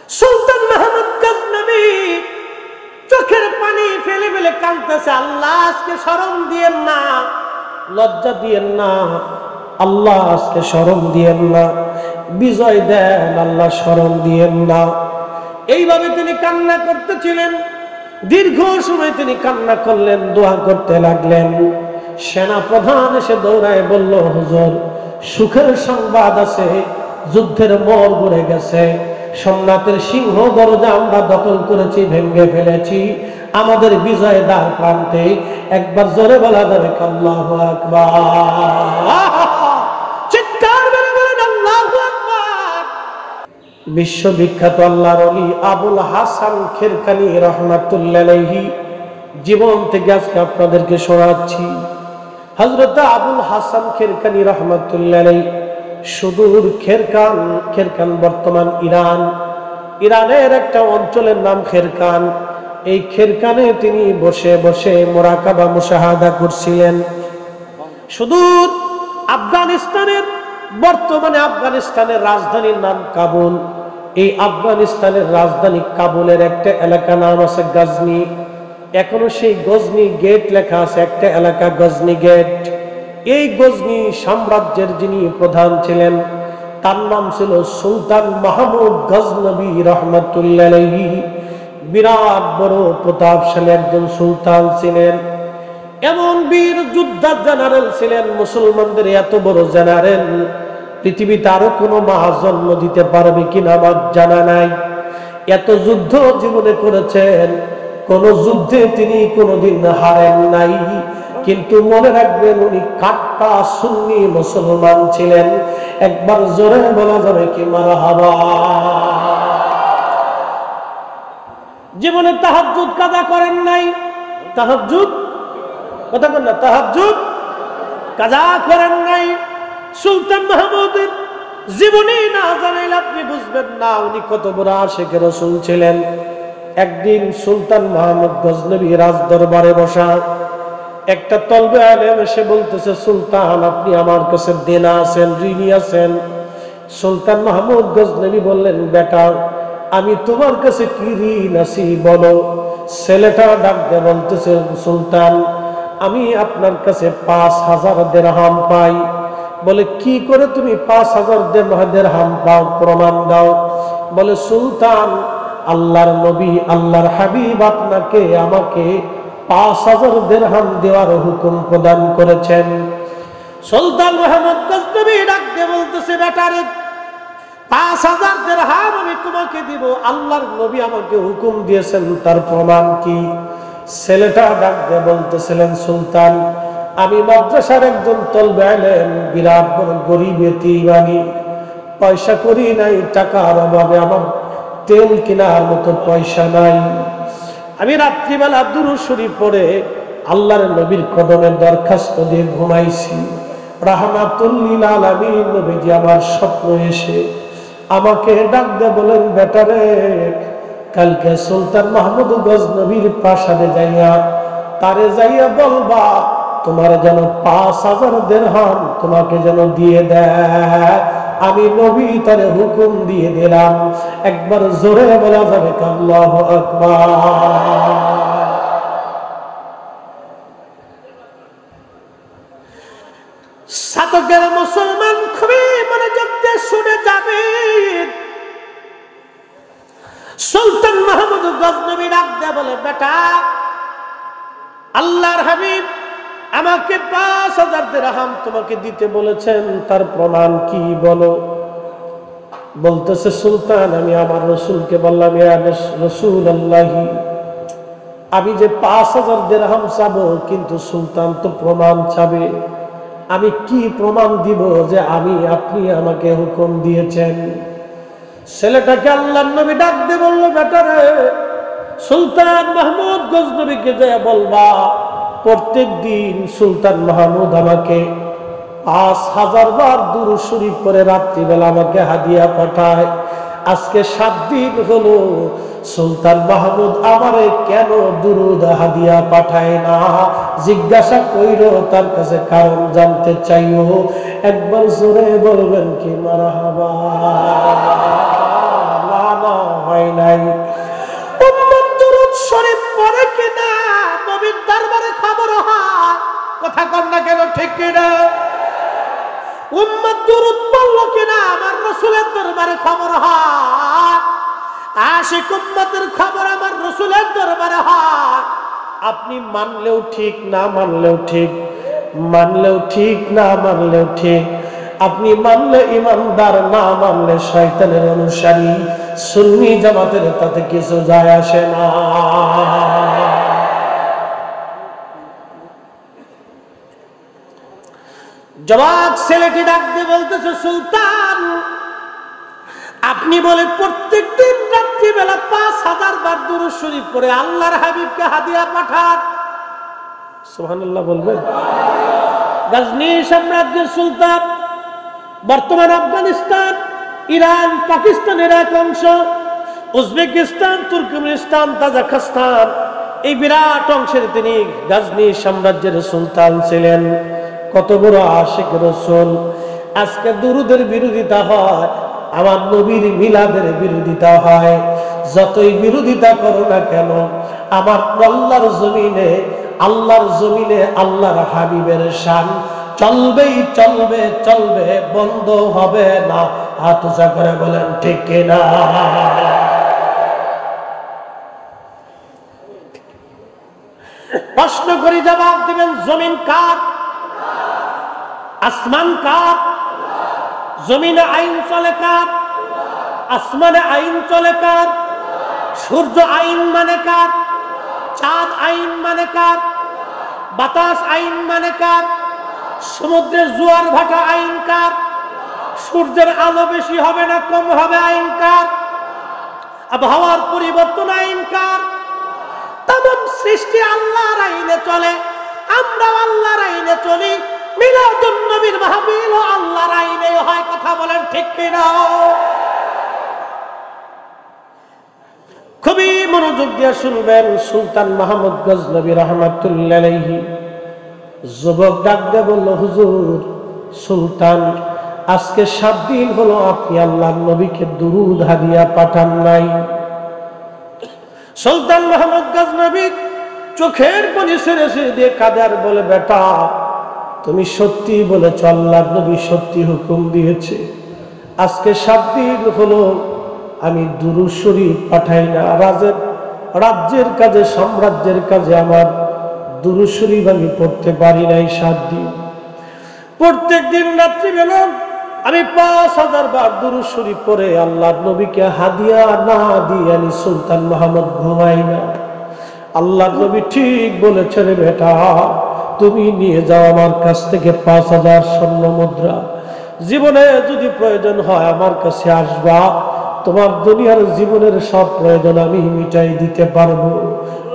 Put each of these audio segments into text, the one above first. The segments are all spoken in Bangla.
সুলতান মাহমুদ গজনবী চোখের পানি ফেলে ফেলে কাঁদতেছে, আল্লাহ আজকে শরম দিয়েন না, লজ্জা দিয়েন না, আল্লাহ আজকে শরম দিয়েন না, বিজয় দেন আল্লাহ, শরম দিয়েন না। এইভাবে তিনি কান্না করতেছিলেন। দীর্ঘ সময় তিনি কান্না করলেন, দোয়া করতে লাগলেন। সেনা প্রধান এসে দৌড়ায় বলল, হুজুর সুখের সংবাদ আছে, যুদ্ধের মোড় ঘুরে গেছে, সোমনাথের সিংহ দরজা আমরা দখল করেছি, ভেঙে ফেলেছি, আমাদের বিজয় দ্বার প্রান্তে। একবার জোরে বলা যাবে আল্লাহু আকবার, চিৎকার করে বলেন আল্লাহু আকবার। বিশ্ববিখ্যাত আল্লাহর ওলি আবুল হাসান খেরকানি রহমাতুল্লাহ আলাইহি জীবন থেকে আজকে আপনাদেরকে শোনাচ্ছি। হযরত আবুল হাসান খেরকানি রহমাতুল্লাহ আলাইহি সুদূর খেরকান বর্তমান ইরানের একটা অঞ্চলের নাম খেরকান। এই খেরকানে তিনি বসে বসে মুরাকাবা মুশাহাদা করছিলেন। সুদূর আফগানিস্তানের, বর্তমানে আফগানিস্তানের রাজধানীর নাম কাবুল। এই আফগানিস্তানের রাজধানী কাবুলের একটা এলাকা নাম আছে গজনি। এখনো সেই গজনি গেট লেখা আছে, একটা এলাকা গজনি গেট। এই গজনি সাম্রাজ্যের যিনি প্রধান ছিলেন তার নাম ছিল সুলতান মাহমুদ গজনবী রহমাতুল্লাহ আলাইহি। বিরাট বড় প্রতাপশালী একজন সুলতান ছিলেন, এমন বীর যোদ্ধা জেনারেল ছিলেন। মুসলমানদের এত বড় জেনারেল পৃথিবীতে আরো কোনো মা জন্ম দিতে পারবে কিনা আমার জানা নাই। এত যুদ্ধ জীবনে করেছেন, কোন যুদ্ধে তিনি কোনোদিন হারেন নাই। কিন্তু মনে রাখবেন উনি কাট্টা সুন্নি মুসলমান ছিলেন। একবার জোরে বলা যাবে কি মারহাবা। জীবনে তাহাজ্জুদ কাজা করেন নাই, তাহাজ্জুদ কথা বল না, তাহাজ্জুদ কাজা করেন নাই। সুলতান মাহমুদের জীবনী না জানাইলে আপনি বুঝবেন না উনি কত বড় আশিকে রাসূল ছিলেন। একদিন সুলতান মাহমুদ গজনবী রাজ দরবারে বসা, একটা তলবে আলেম এসে বলতেছে, সুলতান আপনি আমার কাছে দেনা আছেন, ঋণী আছেন। সুলতান মাহমুদ গজনবী বললেন, বেটা আমি তোমার কাছে কি ঋণ আছি বলো। ছেলেটা ডাক দিয়ে বলতেছে, সুলতান আমি আপনার কাছে 5000 দিরহাম পাই। বলে কি করে তুমি 5000 দিরহাম পাও, প্রমাণ দাও। বলে সুলতান আল্লাহর নবী আল্লাহর হাবিব আপনাকে আমাকে 5000 দিরহাম দেওয়ার হুকুম প্রদান করেছেন। সুলতান মাহমুদ গজনবী ডাক দিয়ে বলতেছে, বেটারে 5000 দিরহাম আমি তোমাকে দিব, আল্লাহর নবী আমাকে হুকুম দিয়েছেন, তার প্রমাণ কি? ছেলেটা ডাক দিয়ে বলতেছিলেন, সুলতান আমি মাদ্রাসার একজন তলবে আলেম, বিরাট বড় গরিব এতিম, পয়সা করি নাই, টাকার অভাবে আমার তেল কেনার মতো পয়সা নাই। আমি রাত্রিবেলা দুরূদ শরীফ পড়ে আল্লাহর নবীর কদমে দরখাস্ত দিয়ে ঘুমাইছি। রাহমাতুল লিল আলামিন নবীজি আমার স্বপ্ন এসে আমাকে ডাক দিয়ে বলেন, বেটারে কালকে সুলতান মাহমুদ গজনবীর প্রাসাদে যাইয়া তারে যাইয়া বলবা তোমার যেন 5000 দিরহাম তোমাকে যেন দিয়ে দেয়, আমি নবী তারে হুকুম দিয়ে দিলাম। একবার জোরে বলা যাবে আল্লাহু আকবার। সাতকের মুসলমান খুবই মনোযোগ দিয়ে শুনে যাবে। সুলতান মাহমুদ গজনবী ডাক দিয়ে বলে, বেটা আল্লাহর হাবিব আমাকে 5000 দিরহাম তোমাকে দিতে বলেছেন, তার প্রমাণ কি বলো। বলতেছে, সুলতান আমি আমার রসুলকে বললাম, ইয়া রাসূলুল্লাহ আমি যে 5000 দিরহাম চাবো, কিন্তু সুলতান তো প্রমাণ চাবে। আমি কি প্রমাণ দিব যে আপনি আমাকে হুকুম দিয়েছেন? ছেলেটাকে আল্লাহর নবী ডাক দিয়ে বলল, বেটারে সুলতান মাহমুদ গজনবীকে যায় বলবা প্রত্যেক দিন সুলতান মাহমুদ আমাকে 5000 বার দুরূদ শরীফ পড়ে রাত্রিবেলা আমাকে হাদিয়া পাঠায়। আজকে 7 দিন হলো সুলতান মাহমুদ আমারে কেন দুরূদ হাদিয়া পাঠায় না, জিজ্ঞাসা কইরো, তার কাছে কারণ জানতে চাইও। একবার জোরে বলবেন কি মারহাবা। না হয় কথা কর না কেন, ঠিক কিনা? উম্মত দুরূদ পড়ল কিনা আমার রাসূলের দরবারে খবর হয়, আশিক উম্মতের খবর আমার রাসূলের দরবারে হয়। আপনি মানলেও ঠিক, না মানলেও ঠিক, মানলেও ঠিক, না মানলেও ঠিক। আপনি মানলে ইমানদার, না মানলে শয়তানের অনুসারী। সুন্নি জামাতের তাতে কিছু যায় আসে না। জবাব ছেলেটি ডাক দিয়ে বলতেছে, সুলতান আপনি বলে প্রত্যেক দিন রাত্রিবেলা 5000 বার দুরূদ শরীফ পড়ে আল্লাহর হাবিবকে হাদিয়া পাঠান। সুবহানাল্লাহ বলবেন। গজনী সাম্রাজ্যের সুলতান, বর্তমান আফগানিস্তান, ইরান, পাকিস্তানের এক অংশ, উজবেকিস্তান, তুর্কমেনিস্তান, তাজিকিস্তান, এই বিরাট অংশের তিনি গজনী সাম্রাজ্যের সুলতান ছিলেন। কত বড় আশিক রাসূল। আজকে দুরূদের বিরোধিতা হয়, আমার নবীর মিলাদের বিরোধিতা হয়। যতই বিরোধিতা করো না কেন, আমার আল্লাহর জমিনে, আল্লাহর জমিনে আল্লাহর হাবিবের শান চলবেই চলবে, চলবে, বন্ধ হবে না। হাত উঁচা করে বলেন ঠিক কিনা? প্রশ্ন করি, জবাব দিবেন। জমিন কার? আসমান কার? জমিনে আইন চলে কার? আসমানে আইন চলে কার? সূর্য আইন মানে কার? চাঁদ আইন মানে কার? বাতাস আইন মানে কার? সমুদ্রের জোয়ার ভাটা আইন কার? সূর্যের আলো বেশি হবে না কম হবে আইন কার? আবহাওয়ার পরিবর্তন আইন কার? तमाम সৃষ্টি আল্লাহর আইনে চলে, আমরা আল্লাহর আইনে চলি। মিলাদুন নবীর মাহফিল ও আল্লাহর আইনে হয়, কথা বলেন ঠিক কিনা? খুবই মনোযোগ দিয়ে শুনবেন। সুলতান মাহমুদ গজনবী রাহমাতুল্লাহ আলাইহি যুবক ডাক দিয়ে বলল, হুজুর সুলতান, আজকে 7 দিন হলো আপনি আল্লাহর নবীকে দুরূদ হাদিয়া পাঠান নাই। সুলতান মাহমুদ গজনবী চোখের পানি ছেড়ে দিয়ে কাঁদে আর বলে, বেটা তুমি সত্যি বলেছ, আল্লাহর নবী সত্যি হুকুম দিয়েছে। আজকে 7 দিন হলো আমি দুরূদ শরীফ পাঠাই না। রাজ্যের কাজে, সাম্রাজ্যের কাজে আমার দুরূদ শরীফ আমি পড়তে পারি নাই 7 দিন। প্রত্যেক দিন রাত্রিবেলা আমি 5000 বার দুরূদ শরীফ পড়ে আল্লাহর নবীকে হাদিয়া না দিয়ে আমি সুলতান মাহমুদ ঘুমাই না। আল্লাহর নবী ঠিক বলেছে রে বেটা, তুমি নিয়ে যাও আমার কাছ থেকে 5000 স্বর্ণ মুদ্রা। জীবনে যদি প্রয়োজন হয় আমার কাছে আসবা, তোমার দুনিয়ার জীবনের সব প্রয়োজন আমি মিটাই দিতে পারবো।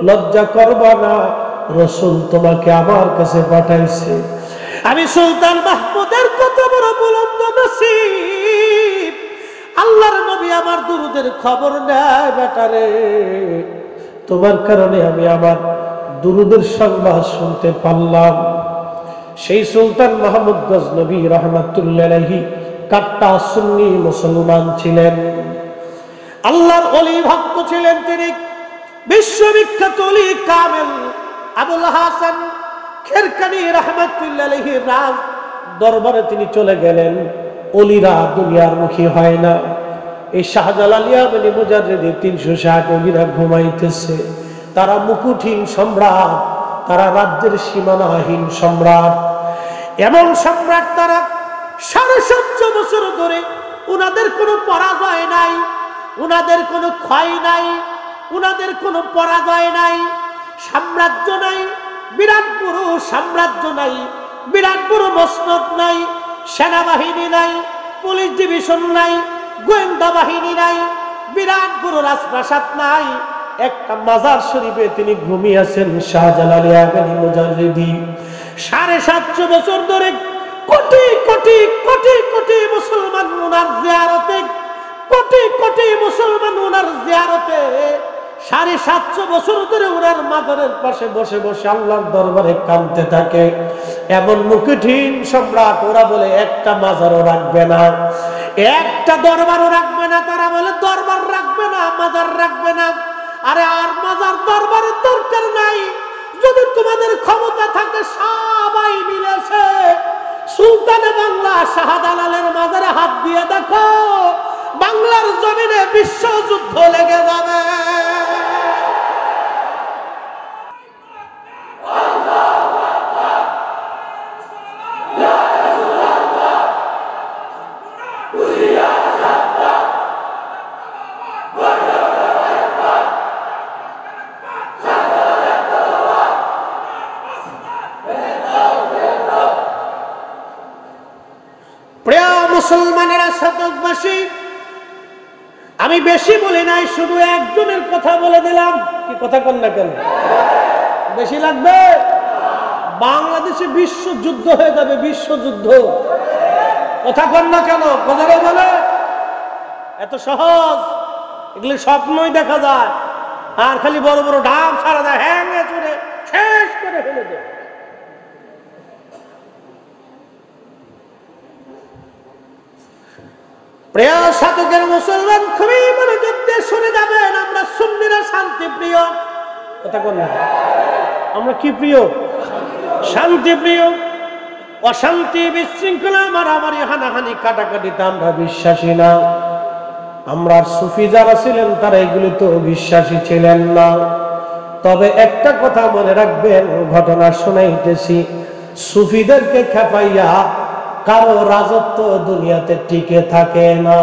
লজ্জা করবা না, রাসূল তোমাকে আমার কাছে পাঠাইছে। আমি সুলতান মাহমুদের কত বড় বুলন্দ নসিব, আল্লাহর নবী আমার দুরূদের খবর নেয় বেটারে। তোমার কারণে আমি আমার দুরূদের সংবাদ শুনতে পারলাম। সেই সুলতান মাহমুদ গজনবী রাহমাতুল্লাহ আলাইহি কাট্টা সুন্নি মুসলমান ছিলেন, আল্লাহর ওলি ভক্ত ছিলেন তিনি। বিশ্ববিখ্যাত ওলি কামেল আবুল হাসান খেরকানি রাহমাতুল্লাহ আলাইহি রাজ দরবারে তিনি চলে গেলেন। ওলিরা দুনিয়ার মুখী হয় না। এই শাহজালাল ইয়ামানি মুজাদ্দিদ 360 ওলিরা ঘুমাইতেছে। তারা মুকুটহীন সম্রাট, তারা রাজ্যের সীমানাহীন সম্রাট। এমন সম্রাট তারা 750 বছর ধরে উনাদের কোনো পরাজয় নাই, উনাদের কোনো ক্ষয় নাই, উনাদের কোনো পরাজয় নাই। সাম্রাজ্য নাই, বিরাট বড় সাম্রাজ্য নাই, বিরাট বড় মসনদ নাই, সেনাবাহিনী নাই, পুলিশ ডিভিশন নাই, গোয়েন্দা বাহিনী নাই, বিরাট বড় রাজপ্রাসাদ নাই। একটা মাজার শরীফে তিনি ঘুমিয়েছেন শাহজালাল ইয়ামানি মুজাদ্দিদি। 750 বছর ধরে কোটি কোটি কোটি কোটি মুসলমান ওনার জিয়ারতে, কোটি কোটি মুসলমান ওনার জিয়ারতে 750 বছর ধরে ওনার মাজারের পাশে বসে বসে আল্লাহর দরবারে কাঁদতে থাকে। এমন মুকুটহীন সম্রাট, ওরা বলে একটা মাজারও রাখবে না, একটা দরবারও রাখবে না। তারা বলে দরবার রাখবে না, মাজার রাখবে না। আরে আর মাজার দরবারের দরকার নাই, যদি তোমাদের ক্ষমতা থাকে সবাই মিলেছে সুলতানে বাংলা শাহজালালের মাজারে হাত দিয়ে দেখো, বাংলার জমিনে বিশ্বযুদ্ধ লেগে যাবে। প্রিয় মুসলমানেরা, শতকবাসী, আমি বেশি বলি নাই, শুধু একজনের কথা বলে দিলাম। কি কথা কন না কেন? বেশি লাগবে? বাংলাদেশে বিশ্বযুদ্ধ হয়ে যাবে, বিশ্বযুদ্ধ। কথা কন না কেন? কথাটা বলে এত সহজ? এগুলি স্বপ্নই দেখা যায়, আর খালি বড় বড় ঢাক ছাড়া যায়, হ্যাঙ্গে চড়ে শেষ করে ফেলে দেয়। প্রিয় সাধকের মুসলমান, খুবই মনোযোগ দিয়ে শুনে যাবেন। আমরা সুন্নিরা শান্তি প্রিয়। কথা বল না, আমরা কি প্রিয়? শান্তি প্রিয়। অশান্তি, বিশৃঙ্খলা, মারামারি, হানাহানি, কাটাকাটিতে আমরা বিশ্বাসী না। আমরা সুফি যারা ছিলেন তারা এগুলি তো বিশ্বাসী ছিলেন না। তবে একটা কথা মনে রাখবেন, ঘটনা শোনাইতেছি, সুফিদেরকে খেপাইয়া কারো রাজত্ব দুনিয়াতে টিকে থাকে না।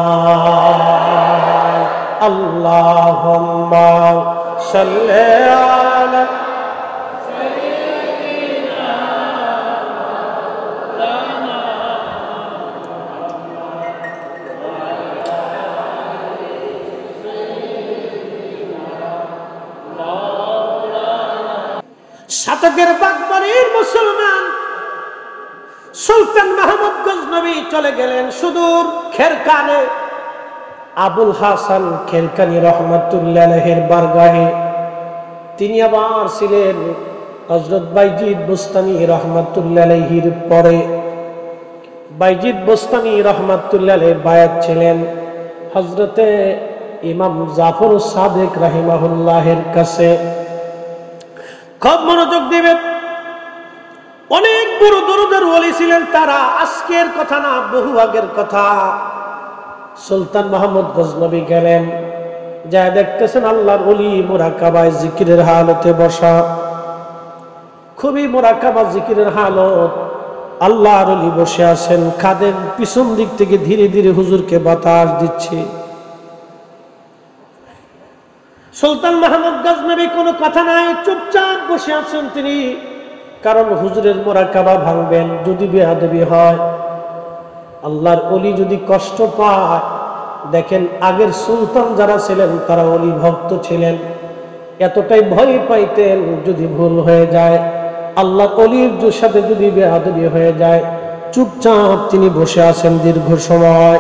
আল্লাহুম্মা সাল্লি আলা শতকের বাগবাড়ির মুসলমান সুলতান মাহমুদ গজনবী চলে গেলেন সুদূর খেরকানে। আবুল হাসান খেরকানি রহমাতুল্লাহ আলাইহির বারগাহে। তিনি আবার ছিলেন হযরত বাইজিদ বুস্তামি রহমাতুল্লাহ আলাইহির পরে। বাইজিদ বুস্তামি রহমাতুল্লাহ আলাইহি বায়াত ছিলেন হযরতে ইমাম জাফর সাদিক রাহিমাহুল্লাহের কাছে। খুব মনোযোগ দিবেন। অনেক বড় দরদের ওলি ছিলেন তারা, আজকের কথা না, বহু আগের কথা। সুলতান মাহমুদ গজনবী গেলেন, যা দেখতেছেন আল্লাহর ওলি মুরাকাবায় জিকিরের হালতে বসা। খুবই মুরাকাবা জিকিরের হালত। আল্লাহর ওলি বসে আছেন, খাদেম পিছন দিক থেকে ধীরে ধীরে হুজুরকে বাতাস দিচ্ছে। সুলতান মাহমুদ গজনবী কোনো কথা নাই, চুপচাপ বসে আছেন তিনি। কারণ হুজুরের মুরাকাবা ভাঙবেন, যদি বেয়াদবি হয়, আল্লাহর ওলি যদি কষ্ট পায়। দেখেন আগের সুলতান যারা ছিলেন তারা ওলি ভক্ত ছিলেন, এতটাই ভয় পাইতেন যদি ভুল হয়ে যায়, আল্লাহর ওলির সাথে যদি বেয়াদবি হয়ে যায়। চুপচাপ তিনি বসে আছেন দীর্ঘ সময়।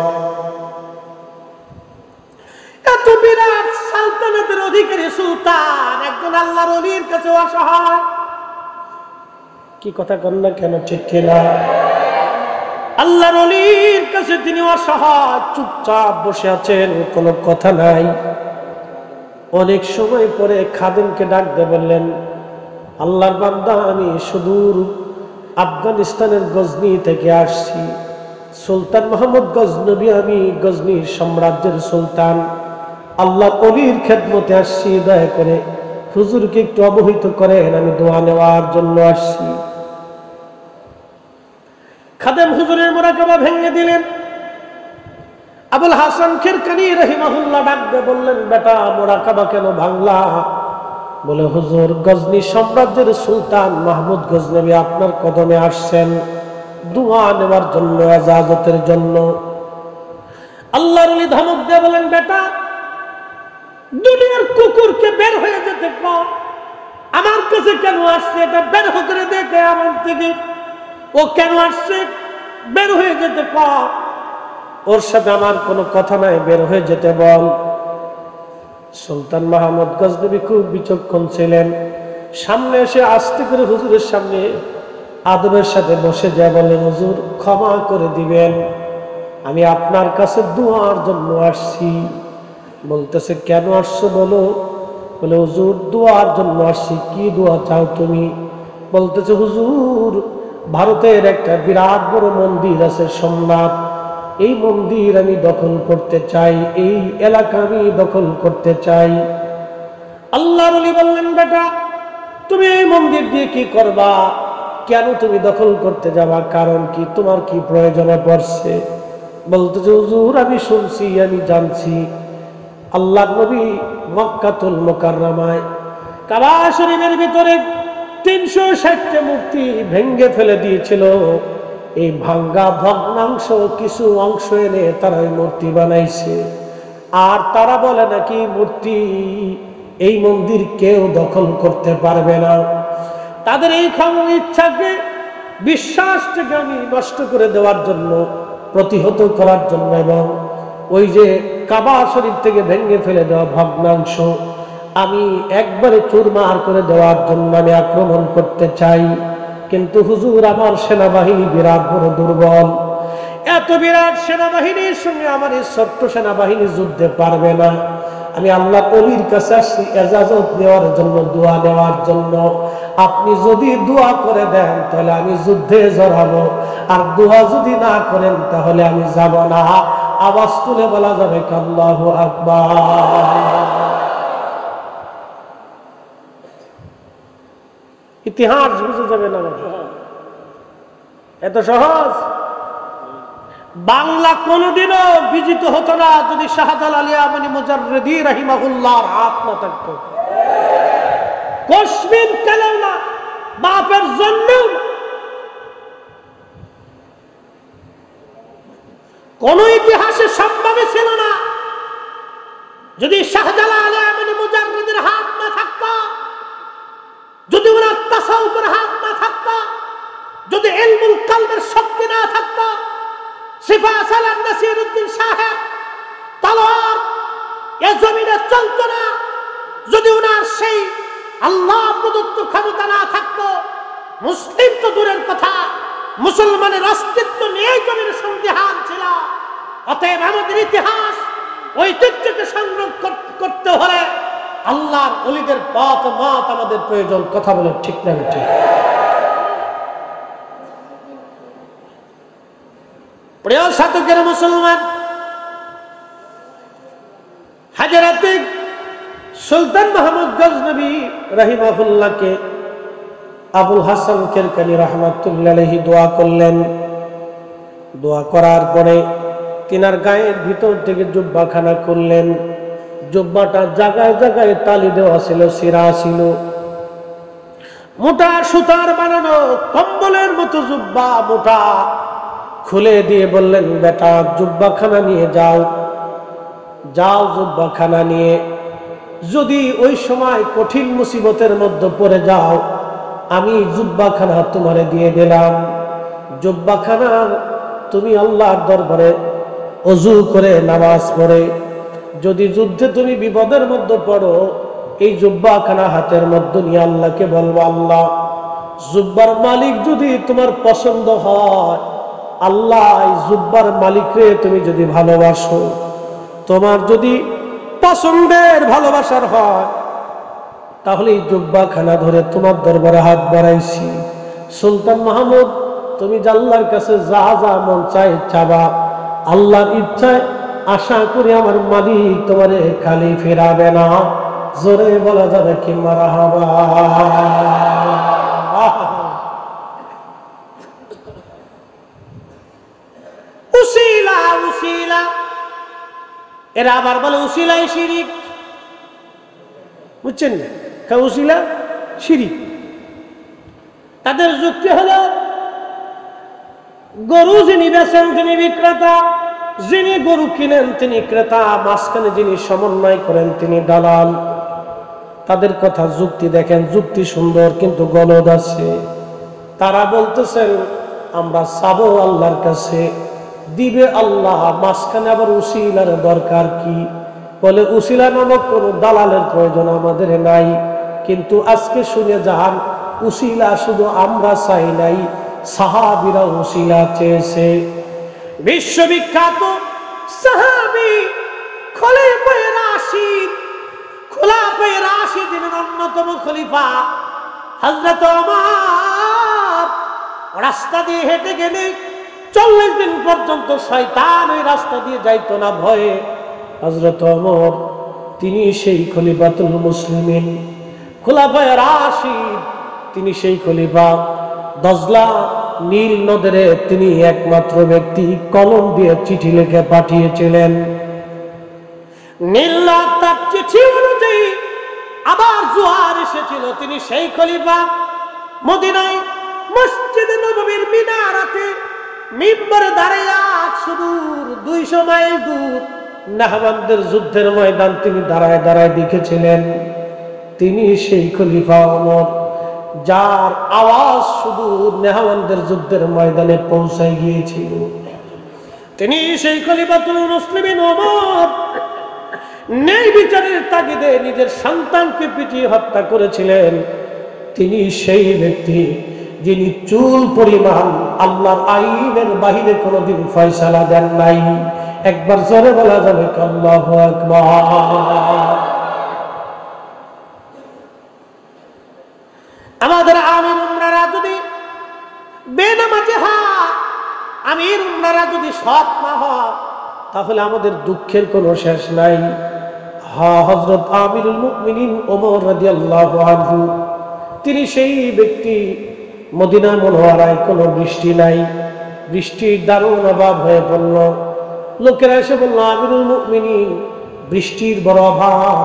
এত বিরাট সালতানাতের অধিকারী সুলতান একজন আল্লাহর ওলির কাছে অসহায়। কি কথা কন না কেন? ঠিক কিনা? আল্লাহর ওলির কাছে তিনি অসহায়, চুপচাপ বসে আছেন, কোনো কথা নাই। অনেক সময় পরে খাদেমকে ডাক দিয়ে বললেন, আল্লাহর বান্দা, আমি সুদূর আফগানিস্তানের গজনি থেকে আসছি। সুলতান মাহমুদ গজনবী, আমি গজনির সাম্রাজ্যের সুলতান, আল্লাহর ওলির খেদমতে আসছি। দয়া করে হুজুরকে একটু অবহিত করেন, আমি দোয়া নেওয়ার জন্য আসছি। খাদেম হুজুরের মুরাকাবা ভেঙে দিলেন। আবুল হাসান খেরকানি রাহিমাহুল্লাহ ডাক দিয়ে বললেন, বেটা মুরাকাবা কেন ভাঙলা? বলে, হুজুর, গজনি সাম্রাজ্যের সুলতান মাহমুদ গজনবী আপনার কদমে আসছেন দোয়া নেওয়ার জন্য, ইজাজতের জন্য। আল্লাহর ওলি ধমক দিয়ে বলেন, বেটা দুনিয়ার কুকুরকে বের হয়ে যেতে কর, আমার কাছে কেন আসছে এটা বের করে দেখে আমার থেকে। ও কেন আসছে বের হয়ে যেতে কর, ওর সাথে আমার কোনো কথা নাই, বের হয়ে যেতে বল। সুলতান মাহমুদ গজনবী খুব বিচক্ষণ ছিলেন। সামনে এসে আস্তে করে হুজুরের সামনে আদবের সাথে বসে যায়, বললেন, হুজুর ক্ষমা করে দিবেন, আমি আপনার কাছে দোয়ার জন্য আসছি। বলতেছে, কেন আসছো বলো? বলে হুজুর দোয়ার জন্য আসছি। কি দোয়া চাও তুমি? বলতেছে হুজুর ভারতের একটা বিরাট বড় মন্দির আছে সোমনাথ, এই মন্দির আমি দখল করতে চাই, এই এলাকা আমি দখল করতে চাই। আল্লাহর ওলি বললেন বেটা তুমি এই মন্দির দিয়ে কি করবা? কেন তুমি দখল করতে যাবা? কারণ কি? তোমার কি প্রয়োজনে পড়ছে? বলতেছে হুজুর আমি শুনছি, আমি জানছি আল্লাহর নবী মক্কাতুল মুকাররমায় কাবা শরীফের ভিতরে 360টা মূর্তি ভেঙ্গে ফেলে দিয়েছিল। এই ভাঙ্গা ভগ্নাংশ কিছু অংশ এনে তারা এই মূর্তি বানাইছে। আর তারা বলে নাকি মূর্তি এই মন্দির কেউ দখল করতে পারবে না। তাদের এই ইচ্ছাকে, বিশ্বাসটাকে আমি নষ্ট করে দেওয়ার জন্য, প্রতিহত করার জন্য, এবং ওই যে কাবা শরীফ থেকে ভেঙে ফেলে দেওয়া ভগ্নাংশ আমি একবারে চুরমার করে দেওয়ার জন্য আমি আক্রমণ করতে চাই। কিন্তু হুজুর আমার সেনাবাহিনী বিরাট বড় দুর্বল, এত বিরাট সেনাবাহিনীর সঙ্গে আমার এই ছোট্ট সেনাবাহিনী যুদ্ধে পারবে না। আমি আল্লাহ ওলির কাছে আসছি এজাজত নেওয়ার জন্য, দোয়া নেওয়ার জন্য। আপনি যদি দোয়া করে দেন তাহলে আমি যুদ্ধে জড়াবো, আর দোয়া যদি না করেন তাহলে আমি যাব না। আওয়াজ তুলে বলা যাবে আল্লাহু আকবার। ইতিহাস বুঝে যাবে না, এত সহজ। বাংলা কোনদিনও বিজিত হতো না যদি শাহজালাল ইয়ামানী মুজাররিদি রাহিমাহুল্লাহর হাত না থাকতো। কসমিন কালেও না, বাপের জন্য কোন ইতিহাসে সম্ভব ছিল না যদি শাহজালাল ইয়ামানী মুজাররিদের হাত না থাকতো, যদি ওনার তাসাউফের হাত না থাকতো, যদি ইলমুল কালবের শক্তি না থাকতো, সিফা সালাম নাসিরউদ্দিন সাহেব তলোয়ার এ জমিনে চলতো না, যদি ওনার সেই আল্লাহ প্রদত্ত ক্ষমতা না থাকতো, মুসলিম তো দূরের কথা, মুসলমানের অস্তিত্ব নিয়েই জমির সন্দিহান ছিল। অতএব আমাদের ইতিহাস ঐতিহ্যকে সংরক্ষণ করতে হলে আল্লাহর ওলিদের পথ মত আমাদের প্রয়োজন। কথা বলে ঠিক না ঠিক? প্রিয় সাধকের মুসলমান, হযরতে সুলতান মাহমুদ গজনবী রাহিমাহুল্লাহকে আবুল হাসান কিরকানী রাহমাতুল্লাহি আলাইহি দোয়া করলেন। দোয়া করার পরে তিনার গায়ের ভিতর থেকে জুব্বাখানা করলেন। জুব্বাটা জায়গায় জায়গায় তালি দেওয়া ছিল, সিরা ছিল, মোটা সুতার বানানো কম্বলের মতো জুব্বা মোটা। খুলে দিয়ে বললেন বেটা জুব্বাখানা নিয়ে যাও, যাও জুব্বাখানা নিয়ে যদি ওই সময় কঠিন মুসিবতের মধ্যে পড়ে যাও, আমি জুব্বাখানা তোমারে দিয়ে দিলাম। জুব্বাখানা তুমি আল্লাহর দরবারে ওযু করে নামাজ পড়ে যদি যুদ্ধে তুমি বিপদের মধ্যে পড়ো, এই জুব্বাখানা হাতের মধ্যে নিয়ে আল্লাহকে বলবো আল্লাহ জুব্বার মালিক যদি তোমার পছন্দ হয়, আল্লাহ এই জুব্বার মালিকরে তুমি যদি ভালোবাসো, তোমার যদি পছন্দের ভালোবাসার হয়, তাহলে এই জুব্বাখানা ধরে তোমার দরবারে হাত বাড়াইছি। সুলতান মাহমুদ তুমি আল্লাহর কাছে যা যা মন চাই চাবা, আল্লাহর ইচ্ছায় আশা করি আমার মালিক তোমারে খালি ফেরাবে না। জোরে বলা যাবে কি মারহাবা। উসিলা উসিলা, এরা আবার বলে উসিলাই শিরিক। বুঝছেন না? উসিলা শিরিক। তাদের যুক্তি হলো গরু যিনি বেচেন তিনি বিক্রেতা, যিনি গরু কিনেন তিনি ক্রেতা, মাঝখানে যিনি সমন্বয় করেন তিনি দালাল। তাদের কথা যুক্তি দেখেন, যুক্তি সুন্দর কিন্তু গলদ আছে। তারা বলতেছেন আমরা চাবো আল্লাহর কাছে, দিবে আল্লাহ, মাঝখানে আবার উসিলার দরকার কি? বলে উসিলা নামক কোন দালালের প্রয়োজন আমাদের নাই। কিন্তু আজকে শুনে যান, উসিলা শুধু আমরা চাই নাই, সাহাবীরা উসিলা চেয়েছে। বিশ্ববিখ্যাত সাহাবী খলিফায়ে রাশিদ রাশিদিনের অন্যতম খলিফা হযরত ওমর রাস্তা দিয়ে হেঁটে গেলে 40 দিন পর্যন্ত শয়তান ওই রাস্তা দিয়ে যাইতো না ভয়ে। হযরত ওমর তিনি সেই খলিফাতুল মুসলিমিন, খোলাফায়ে রাশিদ, তিনি সেই খলিফা। দজলা নীল নদে তিনি একমাত্র ব্যক্তি কলম দিয়ে চিঠি লিখে পাঠিয়েছিলেন। নীল নদ তার চিঠি অনুযায়ী আবার জোয়ার এসেছিল। তিনি সেই খলিফা। মদিনায় মসজিদে নববীর মিনারাতে মিম্বরে দাঁড়িয়ে সুদূর 200 মাইল দূর নাহবানদের যুদ্ধের ময়দান তিনি দাঁড়ায় দাঁড়ায় দেখেছিলেন। তিনি সেই খলিফা ওমর, যার আওয়াজ সুদূর নাহবানদের যুদ্ধের ময়দানে পৌঁছায় গিয়েছিল। তিনি সেই খলিফাতুল মুসলিমিন ওমর ন্যায় বিচারের তাগিদে নিজের সন্তানকে পিটিয়ে হত্যা করেছিলেন। তিনি সেই ব্যক্তি যিনি চুল পরিমাণ আল্লাহর আইনের বাহিরে কোনোদিন ফয়সালা দেন নাই। একবার জোরে বলা যাবে আল্লাহু আকবার। আমাদের আমির উমরারা যদি বেনামাজি হয়, আমির উমরারা যদি সৎ না হয়, তাহলে আমাদের দুঃখের কোনো শেষ নাই। হযরত আমিরুল মুমিনিন ওমর রাদিয়াল্লাহু আনহু তিনি সেই ব্যক্তি। মদিনা মুনওয়ারায় কোনো বৃষ্টি নাই, বৃষ্টির দারুণ অভাব হয়ে পড়ল। লোকেরা এসে বলল, আমিরুল মুমিনিন বৃষ্টির বড় অভাব,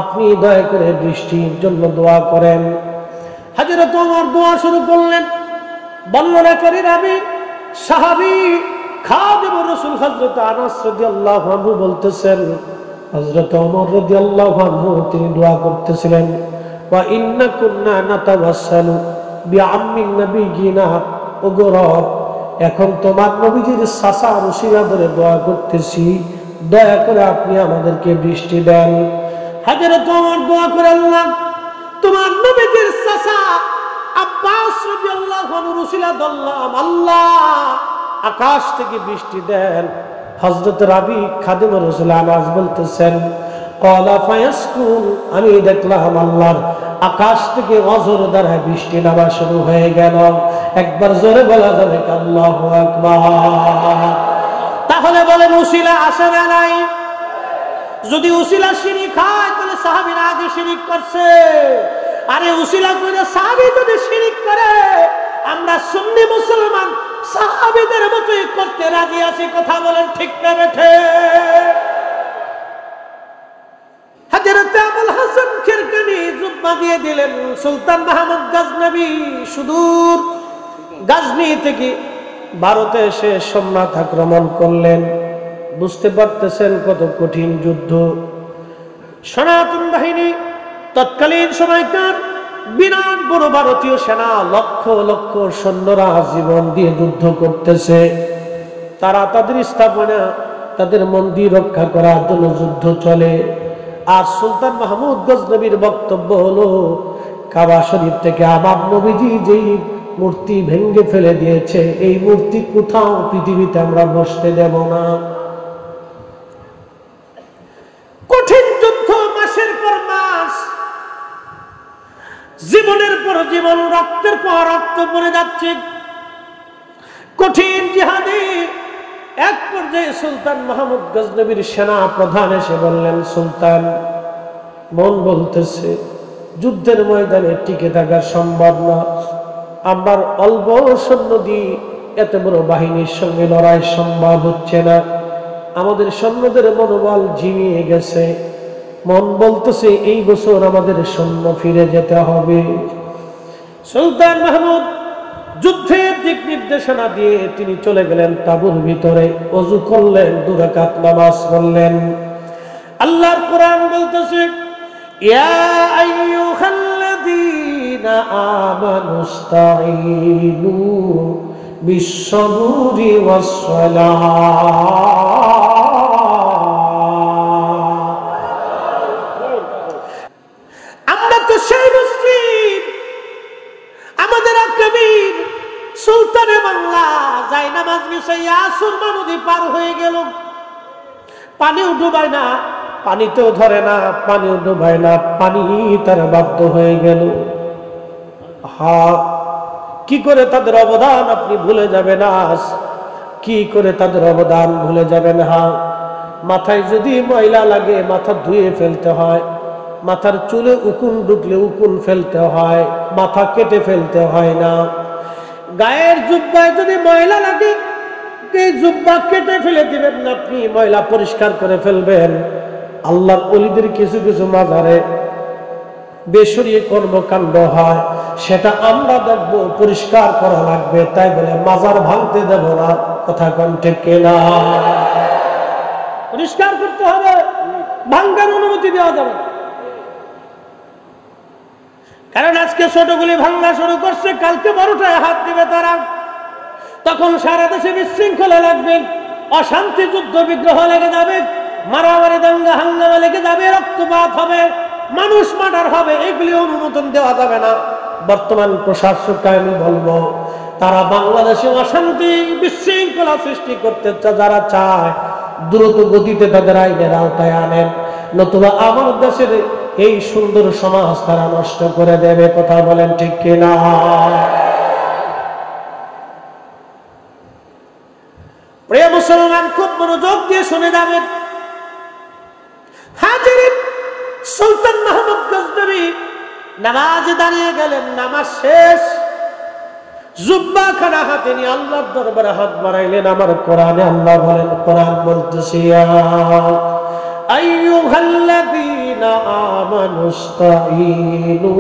আপনি দয়া করে বৃষ্টির জন্য দোয়া করেন। হযরত ওমর দোয়া শুরু করলেন। বর্ণনাকারী রাবী সাহাবী খাদিমুর রাসূল হযরত আনাস রাদিয়াল্লাহু আনহু বলতেছেন, হযরত ওমর রাদিয়াল্লাহু আনহু তিনি দোয়া করতেছিলেন, ওয়া ইন্না কুন্না নাতাওয়াসসালু বিআম্মিন নবিয়িনা, ওগো রব, এখন তোমার নবীজির চাচার উসিলা ধরে দোয়া করতেছি, দয়া করে আপনি আমাদেরকে বৃষ্টি দেন। হযরত ওমর দোয়া করে, আল্লাহ তোমার নবীজির চাচা আব্বাস রাদিয়াল্লাহু আনহুর উসিলা ধরলাম, আল্লাহ আকাশ থেকে বৃষ্টি দেন। হযরত রাবী খাদিমুর রাসূল আনাস বলতেছেন, ক্বালা ফায়াসকুন, আমি দেখলাম আল্লাহর আকাশ থেকে অজর দ্বারা বৃষ্টি নামা শুরু হয়ে গেল। একবার জোরে বলা যাবে আল্লাহু আকবার। তাহলে বলেন উসিলা আসে না নাই? যদি উসিলা শিরিক হয় তাহলে সাহাবীরা আগে শিরিক করছে। আরে উসিলা করে সাহাবী যদি শিরিক করে, আমরা সুন্নি মুসলমান সাহাবীদের মতোই করতে রাজি আছি। কথা বলেন ঠিক না বেঠে? হযরত আবুল হাসান কিরকানি জুব্বা দিয়ে দিলেন। সুলতান মাহমুদ গজনবী সুদূর গজনি থেকে ভারতে এসে সোমনাথ আক্রমণ করলেন। বুঝতে পারতেছেন কত কঠিন যুদ্ধ। সনাতন বাহিনী তৎকালীন সময়কার বিরাট বড় ভারতীয় সেনা, লক্ষ লক্ষ সৈন্যরা জীবন দিয়ে যুদ্ধ করতেছে। তারা তাদের স্থাপনা, তাদের মন্দির রক্ষা করার জন্য যুদ্ধ চলে। আর সুলতান মাহমুদ গজনবীর বক্তব্য হলো, কাবা শরীফ থেকে আমার নবীজি যেই মূর্তি ভেঙে ফেলে দিয়েছে, এই মূর্তি কোথাও পৃথিবীতে আমরা বসতে দেব না। কঠিন যুদ্ধ, মাসের পর মাস, জীবনের পর জীবন, রক্তের পর রক্ত পড়ে যাচ্ছে। কঠিন জিহাদে এক পর্যায়ে সুলতান মাহমুদ গজনবীর সেনা প্রধান এসে বললেন, সুলতান, মন বলতেছে যুদ্ধের ময়দানে টিকে থাকা সম্ভব না। আমার অল্প সৈন্য দিয়ে এত বড় বাহিনীর সঙ্গে লড়াই সম্ভব হচ্ছে না। আমাদের সৈন্যদের মনোবল ঝিমিয়ে গেছে। মন বলতেছে এই বছর আমাদের সৈন্য ফিরে যেতে হবে। সুলতান মাহমুদ যুদ্ধের দিক নির্দেশনা দিয়ে তিনি চলে গেলেন তাঁবুর ভিতরে, ওযু করলেন, 2 রাকাত নামাজ পড়লেন। আল্লাহর কোরআন বলতেছে, ইয়া আইয়ুহাল্লাযীনা আমানুস্তাঈনু বিস-সাবরি ওয়াস-সালাহ। আমরা তো সেই মুসলিম, আমাদের কবির সুলতানে বাংলা যাই নামাজ নিছে, সুরমা নদী পার হয়ে গেল, পানিও ডুবায় না, পানিতেও ধরে না, পানিও ডুবায় না, পানি তার বাধ্য হয়ে গেল। কি করে তাদের অবদান আপনি ভুলে যাবেন? আজ কি করে তাদের অবদান ভুলে যাবেন? মাথায় যদি ময়লা লাগে মাথা ধুয়ে ফেলতে হয়, মাথার চুলে উকুন ঢুকলে উকুন ফেলতে হয়, মাথা কেটে ফেলতে হয় না। গায়ের জুব্বায় যদি ময়লা লাগে এই জুব্বা কেটে ফেলে দিবেন না, আপনি ময়লা পরিষ্কার করে ফেলবেন। আল্লাহর ওলিদের কিছু কিছু মাজারে বেশরীয় কর্মকাণ্ড হয়, সেটা আমরা দেখব, পরিষ্কার করা লাগবে। তাই বলে মাজার ভাঙতে দেব না, কথা কোন ঠিক কিনা? পরিষ্কার করতে হবে, ভাঙার অনুমতি দেওয়া যাবে। কারণ আজকে ছোটগুলি ভাঙা শুরু করছে, কালকে বড়টায় হাত দিবে তারা, তখন সারা দেশে বিশৃঙ্খলা লাগবে, অশান্তি, যুদ্ধ বিগ্রহ লেগে যাবে, মারামারি দাঙ্গা হাঙ্গামা লেগে যাবে, রক্তপাত হবে, মানুষ মার্ডার হবে। এগুলি অনুমোদন দেওয়া যাবে না। বর্তমান প্রশাসককে আমি বলবো, তারা বাংলাদেশে অশান্তি বিশৃঙ্খলা সৃষ্টি করতে যারা চায়, দ্রুত গতিতে তাদের আইনের আওতায় আনেন, নতুবা আমার দেশের এই সুন্দর সমাজ তারা নষ্ট করে দেবে। কথা বলেন ঠিক কিনা? প্রিয় মুসলমান, খুব মনোযোগ দিয়ে শুনে যাবেন। হাজিরিন, সুলতান মাহমুদ গজনবী নামাজে দাঁড়িয়ে গেলেন, নামাজ শেষ, জুব্বা খানা হাতে নিয়ে আল্লাহর দরবারে হাত বাড়াইলেন। আমার কোরআনে আল্লাহ বলেন, কোরআন বলতেছে, আইয়ুহাল্লাযীনা আমানুস্তাঈনু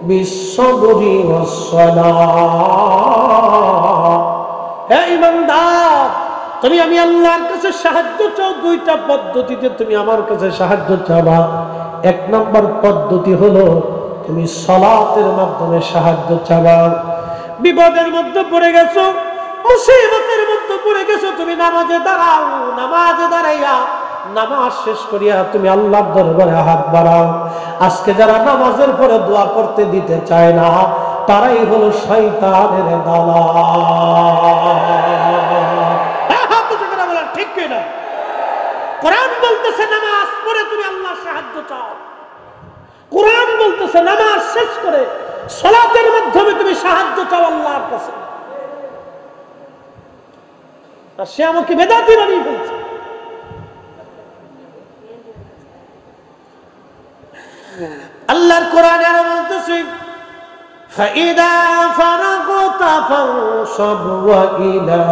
বিস-সাবরি ওয়াস-সালাহ। হে ঈমানদার, তুমি আমি আল্লাহর কাছে সাহায্য চাও। দুইটা পদ্ধতিতে তুমি আমার কাছে সাহায্য চাবা। এক নম্বর পদ্ধতি হলো তুমি সালাতের মাধ্যমে সাহায্য চাবা। বিপদের মধ্যে পড়ে গেছো, মুসিবতের মধ্যে পড়ে গেছো, তুমি নামাজে দাঁড়াও, নামাজে দাঁড়াইয়া নামাজ শেষ করিয়া তুমি আল্লাহর দরবারে হাত বাড়াও। আজকে যারা নামাজের পরে দোয়া করতে দিতে চায় না, তারাই হলো শয়তানের দালাল। ঠিক কিনা? কোরআন বলতেছে নামাজ পড়ে তুমি আল্লাহর সাহায্য চাও। কোরআন বলতেছে নামাজ শেষ করে সালাতের মাধ্যমে তুমি সাহায্য চাও আল্লাহর কাছে। আর সে আমাকে বেদাতি বানিয়ে ফেলছে। আল্লাহর কোরআনে আরো বলতেছে, فَإِذَا فَرَغْتَ فَانصَبْ وَإِلَى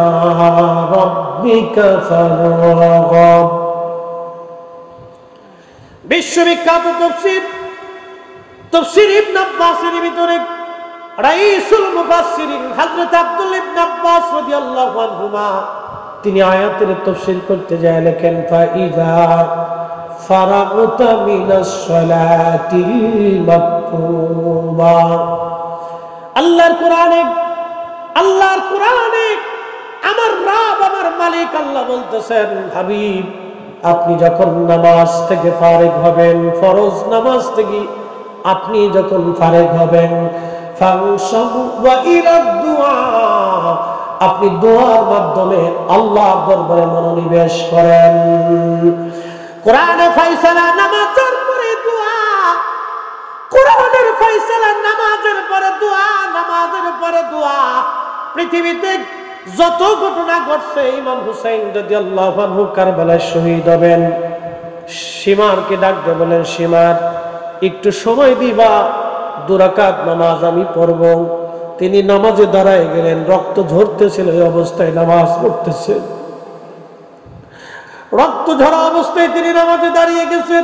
رَبِّكَ فَارْغَب। বিশ্ববিখ্যাত তাফসীর ইবনে আব্বাসের ভিতরে রাইসুল মুফাসসিরিন হযরত আব্দুল্লাহ ইবনে আব্বাস রাদিয়াল্লাহু আনহুমা তিনি আয়াতের তাফসীর করতে যায় লেখেন, فَإِذَا فَرَغْتَ مِنَ الصَّلَاةِ الْمَكْتُوبَةِ। আল্লাহর কোরআনে আমার রব, আমার মালিক আল্লাহ বলতেছেন, হাবিব আপনি যখন নামাজ থেকে ফারিগ হবেন, ফরজ নামাজ থেকে আপনি যখন ফারিগ হবেন, ফানসাবু ওয়া ইলা দুআ, আপনি দোয়ার মাধ্যমে আল্লাহর দরবারে মনোনিবেশ করেন। কোরআনে ফয়সালা নামাজের পরে দোয়া, কোরআনের ফয়সালা নামাজের পরে দোয়া, নামাজের পরে দোয়া। পৃথিবীতে যত ঘটনা ঘটছে, ইমাম হুসাইন রাদিয়াল্লাহু আনহু কারবালায় শহীদ হবেন, সীমারকে ডাক দিয়ে বলেন, সীমার একটু সময় দিবা, 2 রাকাত নামাজ আমি পড়ব। তিনি নামাজে দাঁড়ায় গেলেন, রক্ত ঝরতেছিল, এই অবস্থায় নামাজ পড়তেছে। রক্ত ঝরা অবস্থায় তিনি নামাজে দাঁড়িয়ে গেছেন।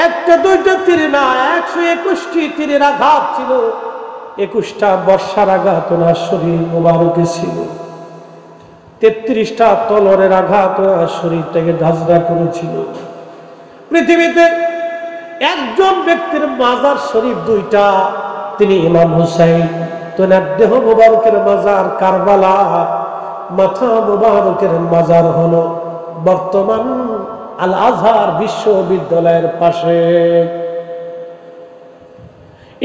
একটা দুইটা তীর না, 121টি তীরের আঘাত ছিল। 21টা বর্ষার আঘাত ওনার শরীর মোবারকে ছিল। 33টা তলোয়ারের আঘাত ওনার শরীরটাকে ঝাঁঝরা করেছিল। পৃথিবীতে একজন ব্যক্তির মাজার শরীফ 2টা, তিনি ইমাম হুসাইন। তোনার দেহ মোবারকের মাজার কারবালা, মাথা মোবারকের মাজার হলো বর্তমান আল আজহার বিশ্ববিদ্যালয়ের পাশে।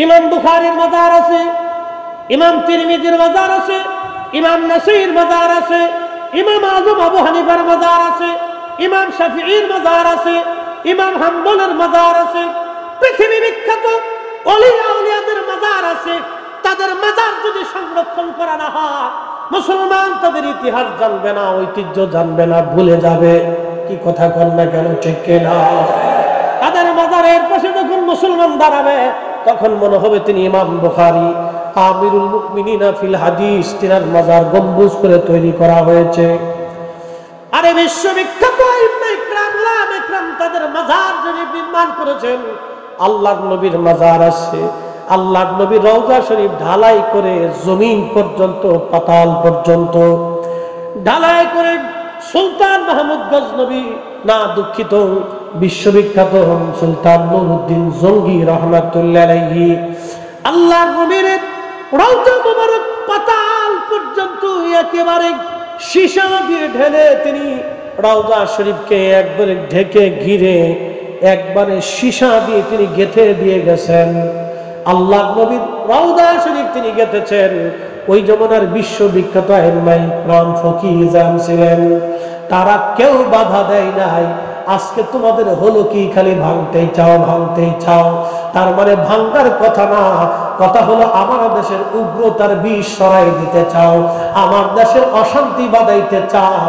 ইমাম বুখারীর মাজার আছে, ইমাম তিরমিজির মাজার আছে, ইমাম নাসাঈর মাজার আছে, ইমাম আযম আবু হানিফার মাজার আছে, ইমাম শাফিঈর মাজার আছে, ইমাম হাম্বলের মাজার আছে, পৃথিবী বিখ্যাত ওলিয়া উলিয়াদের মাজার আছে। তাদের মাজার যদি সংরক্ষণ করা না হয়, মুসলমান তাদের ইতিহাস জানবে না, ঐতিহ্য জানবে না, ভুলে যাবে। কি কথা কন না কেন, ঠিক কিনা? তাদের মাজারের পাশে যখন মুসলমান দাঁড়াবে, তখন মনে হবে তিনি ইমাম বুখারী, আমিরুল মুমিনিন ফিল হাদিস। তিনার মাজার গম্বুজ করে তৈরি করা হয়েছে। আরে বিশ্ববিখ্যাত ইমাম ইকরাম উলামা ইকরাম তাদের মাজার যিনি নির্মাণ করেছেন, আল্লাহর নবীর মাজার আছে। আল্লাহর নবীর রওজা শরীফ ঢালাই করে জমিন পর্যন্ত, পাতাল পর্যন্ত ঢালাই করে সুলতান মাহমুদ গজনবী, না দুঃখিত, বিশ্ববিখ্যাত সুলতান নুরউদ্দিন জঙ্গি রহমাতুল্লাহ আলাইহি, আল্লাহর নবীর রওজা মুবারক পাতাল পর্যন্ত একেবারে সীসা দিয়ে ঢেলে তিনি রওজা শরীফকে একবারে ঢেকে ঘিরে একবারে সীসা দিয়ে তিনি গেঁথে দিয়ে গেছেন। আল্লাহর নবীর রওজা শরীফ তিনি গেঁথেছেন। ওই জমানার বিশ্ববিখ্যাত আইম্মায়ে ইকরাম ফকিহান ছিলেন, তারা কেউ বাধা দেয় নাই। আজকে তোমাদের হলো কি, খালি ভাঙতেই চাও, ভাঙতেই চাও। তার মানে ভাঙার কথা না, কথা হলো আমার দেশের উগ্রতার বিষ সরাই দিতে চাও, আমার দেশের অশান্তি বাঁধাইতে চাও।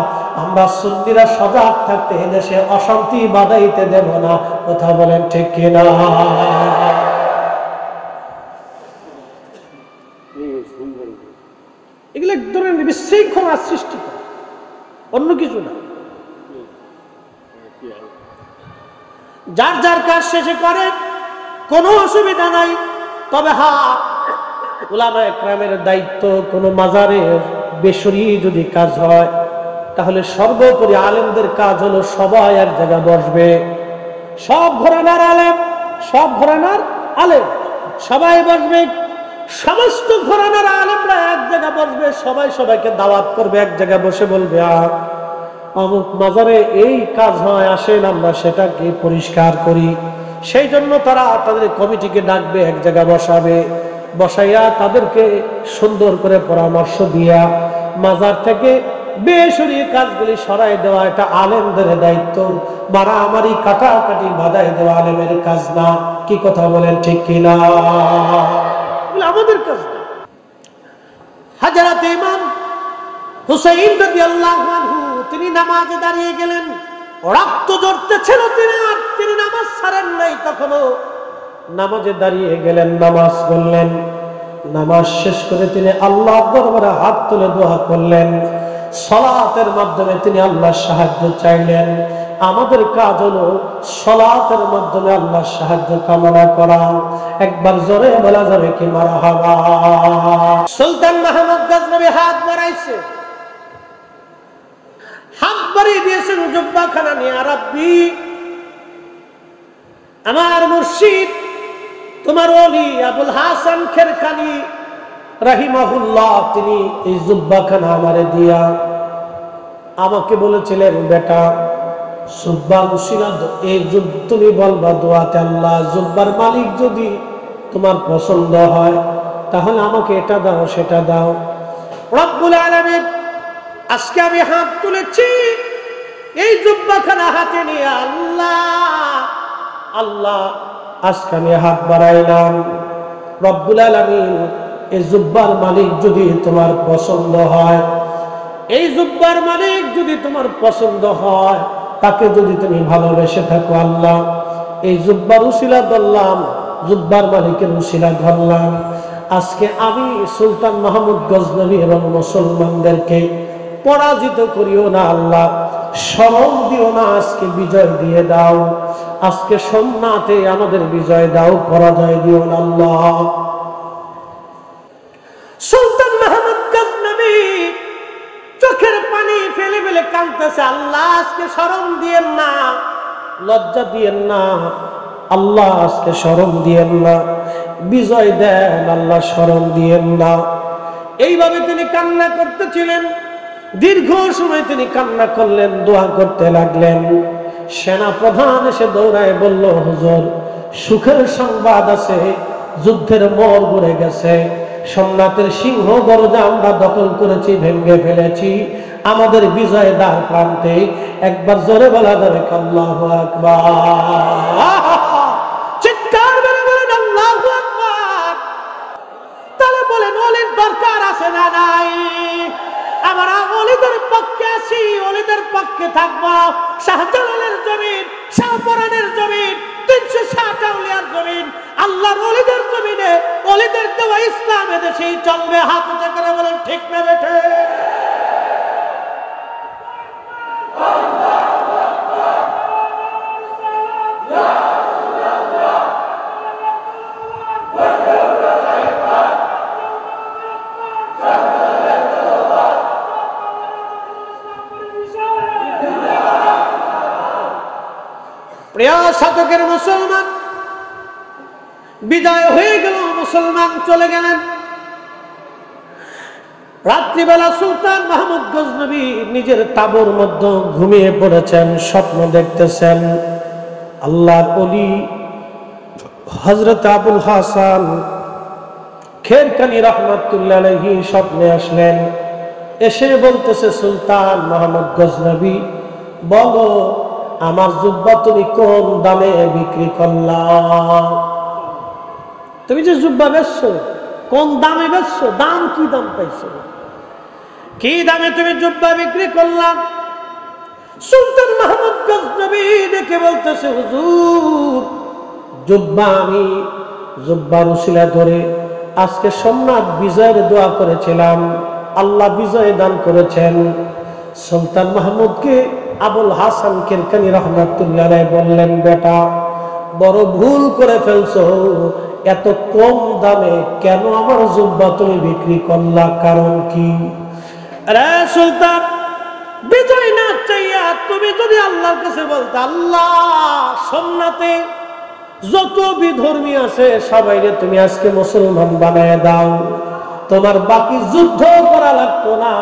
আমরা সুন্নিরা সজাগ থাকতে এদেশে অশান্তি বাঁধাইতে দেব না। কথা বলেন ঠিক কিনা? এগুলো এক ধরনের বিশৃঙ্খলা সৃষ্টি করে, অন্য কিছু না। যার যার কাজ শেষে করে, কোনো অসুবিধা নাই। তবে উলামা ইকরামের দায়িত্ব, কোনো মাজারের বেসরি যদি কাজ হয়, তাহলে সর্বোপরি আলেমদের কাজ হলো সবাই এক জায়গায় বসবে। সব ঘরানার আলেম, সব ঘরানার আলেম সবাই বসবে। সমস্ত ঘরানার আলেমরা এক জায়গায় বসবে, সবাই সবাইকে দাওয়াত করবে, এক জায়গায় বসে বলবে অমুক মাজারে এই কাজ হয়, আসেন আমরা সেটাকে পরিষ্কার করি। সেই জন্য তারা তাদের কমিটিকে ডাকবে, এক জায়গায় বসাবে, বসাইয়া তাদেরকে সুন্দর করে পরামর্শ দিয়া মাজার থেকে বেসরি কাজগুলি সরাই দেওয়া এটা আলেমদের দায়িত্ব। মারামারি কাটাকাটি বাধাই দেওয়া আলেমের কাজ না। কি কথা বলেন ঠিক কিনা? আমাদের কাজ না। হযরত ইমাম হুসাইন রাদিয়াল্লাহু আনহু তিনি নামাজে দাঁড়িয়ে গেলেন, রক্ত ঝরতেছিল, তিনি নামাজ ছাড়েন নাই, তখনও নামাজে দাঁড়িয়ে গেলেন, নামাজ পড়লেন। নামাজ শেষ করে তিনি আল্লাহর দরবারে হাত তুলে দোয়া করলেন, সালাতের মাধ্যমে তিনি আল্লাহর সাহায্য চাইলেন। আমাদের কাজ হলো সালাতের মাধ্যমে আল্লাহর সাহায্য কামনা করা। একবার জোরে বলা যাবে কি মারহাবা? সুলতান মাহমুদ গজনবী হাত বাড়াইছে, হাত বাড়িয়ে দিয়েছেন জুব্বাখানা নিয়ে। রাব্বি, আমার মুর্শিদ, তোমার ওলি আবুল হাসান খেরখানি রাহিমাহুল্লাহ, তিনি এই জুব্বাখানা আমারে দিয়া আমাকে বলেছিলেন, বেটা জুব্বা মুসিনাদ, এই তুমি বলবা দোয়াতে আল্লাহ জুব্বার মালিক যদি তোমার পছন্দ হয় তাহলে আমাকে এটা দাও, সেটা দাও। রব্বুল আলামিন, আজকে আমি হাত তুলেছি এই জুব্বাখানা হাতে নিয়ে, আল্লাহ আজকে আমি হাত বাড়াইলাম। রব্বুল আলামিন, এই জুব্বার মালিক যদি তোমার পছন্দ হয়, এই জুব্বার মালিক যদি তোমার পছন্দ হয়, তাকে যদি তুমি ভালোবেসে থাকো, আল্লাহ এই জুব্বার উসিলা ধরলাম, জুব্বার মালিকের উসিলা ধরলাম। আজকে আমি সুলতান মাহমুদ গজনবী এবং মুসলমানদেরকে পরাজিত করিও না আল্লাহ, শরম দিও না, আজকে বিজয় দিয়ে দাও। আজকে সোমনাথে আমাদের বিজয় দাও, পরাজয় দিও না আল্লাহ। সুলতান মাহমুদ গজনবী চোখের পানি ফেলে ফেলে কাঁদতেছে, আল্লাহ আজকে শরম দিয়েন না, লজ্জা দিয়েন না আল্লাহ, আজকে শরম দিয়েন না, বিজয় দেন আল্লাহ, শরম দিয়েন না। এইভাবে তিনি কান্না করতেছিলেন, দীর্ঘ সময় তিনি কান্না করলেন, দোয়া করতে লাগলেন। সেনা প্রধান এসে দৌড়ায় বলল, হুজুর সুখের সংবাদ আছে, যুদ্ধের মোড় ঘুরে গেছে, সোমনাথের সিংহ দরজা আমরা দখল করেছি, ভেঙে ফেলেছি, আমাদের বিজয় দ্বার প্রান্তে। একবার জোরে বলা যাবে আল্লাহু আকবার, চিৎকার করে বলেন আল্লাহু আকবার। তাহলে বলেন ওলির দরকার আছে না নাই? আমরা ওলিদের পক্ষে আছি, ওলিদের পক্ষে থাকবো। শাহজালালের জমিন, শাহপরানের জমিন, 360 আউলিয়ার জমিন, আল্লাহর ওলিদের জমিনে ওলিদের দেওয়া ইসলাম এদেশেই চলবে। হাত উঁচু করে বলেন ঠিক না বেঠে? প্রিয় শতকের মুসলমান, বিদায় হয়ে গেল, মুসলমান চলে গেলেন। রাত্রিবেলা সুলতান মাহমুদ গজনবী নিজের তাঁবুর মধ্যে ঘুমিয়ে পড়েছেন, স্বপ্ন দেখতেছেন। আল্লাহর ওলি হযরত আবুল হাসান খেরকানি রাহমাতুল্লাহ আলাইহি স্বপ্নে আসলেন। এসে বলতেছে, সুলতান মাহমুদ গজনবী, বলো আমার জুব্বা তুমি কোন দামে বিক্রি করলা? তুমি যে জুব্বা বেচছো, কোন দামে বেচছো? দাম কি দাম পাইছো? কি দামে তুমি জুব্বা বিক্রি করলা? সুলতান মাহমুদ গজনবী দেখে বলতেছে, হুজুর, জুব্বা আমি জুব্বার উসিলা ধরে আজকে সোমনাথ বিজয়ের দোয়া করেছিলাম, আল্লাহ বিজয় দান করেছেন। সুলতান মাহমুদকে আবুল হাসান কিরকানি রাহমাতুল্লাহ আলাইহি বললেন, বেটা বড় ভুল করে ফেলছো, এত কম দামে কেন আমার জুব্বা তুমি বিক্রি করলা? কারণ কি? আরে সুলতান, বিজয় না চাইয়া তুমি যদি আল্লাহর কাছে বলতে, আল্লাহ সোমনাথে যত বিধর্মী আছে সবাইরে তুমি আজকে মুসলমান বানায় দাও, তোমার বাকি যুদ্ধ করা লাগতো না,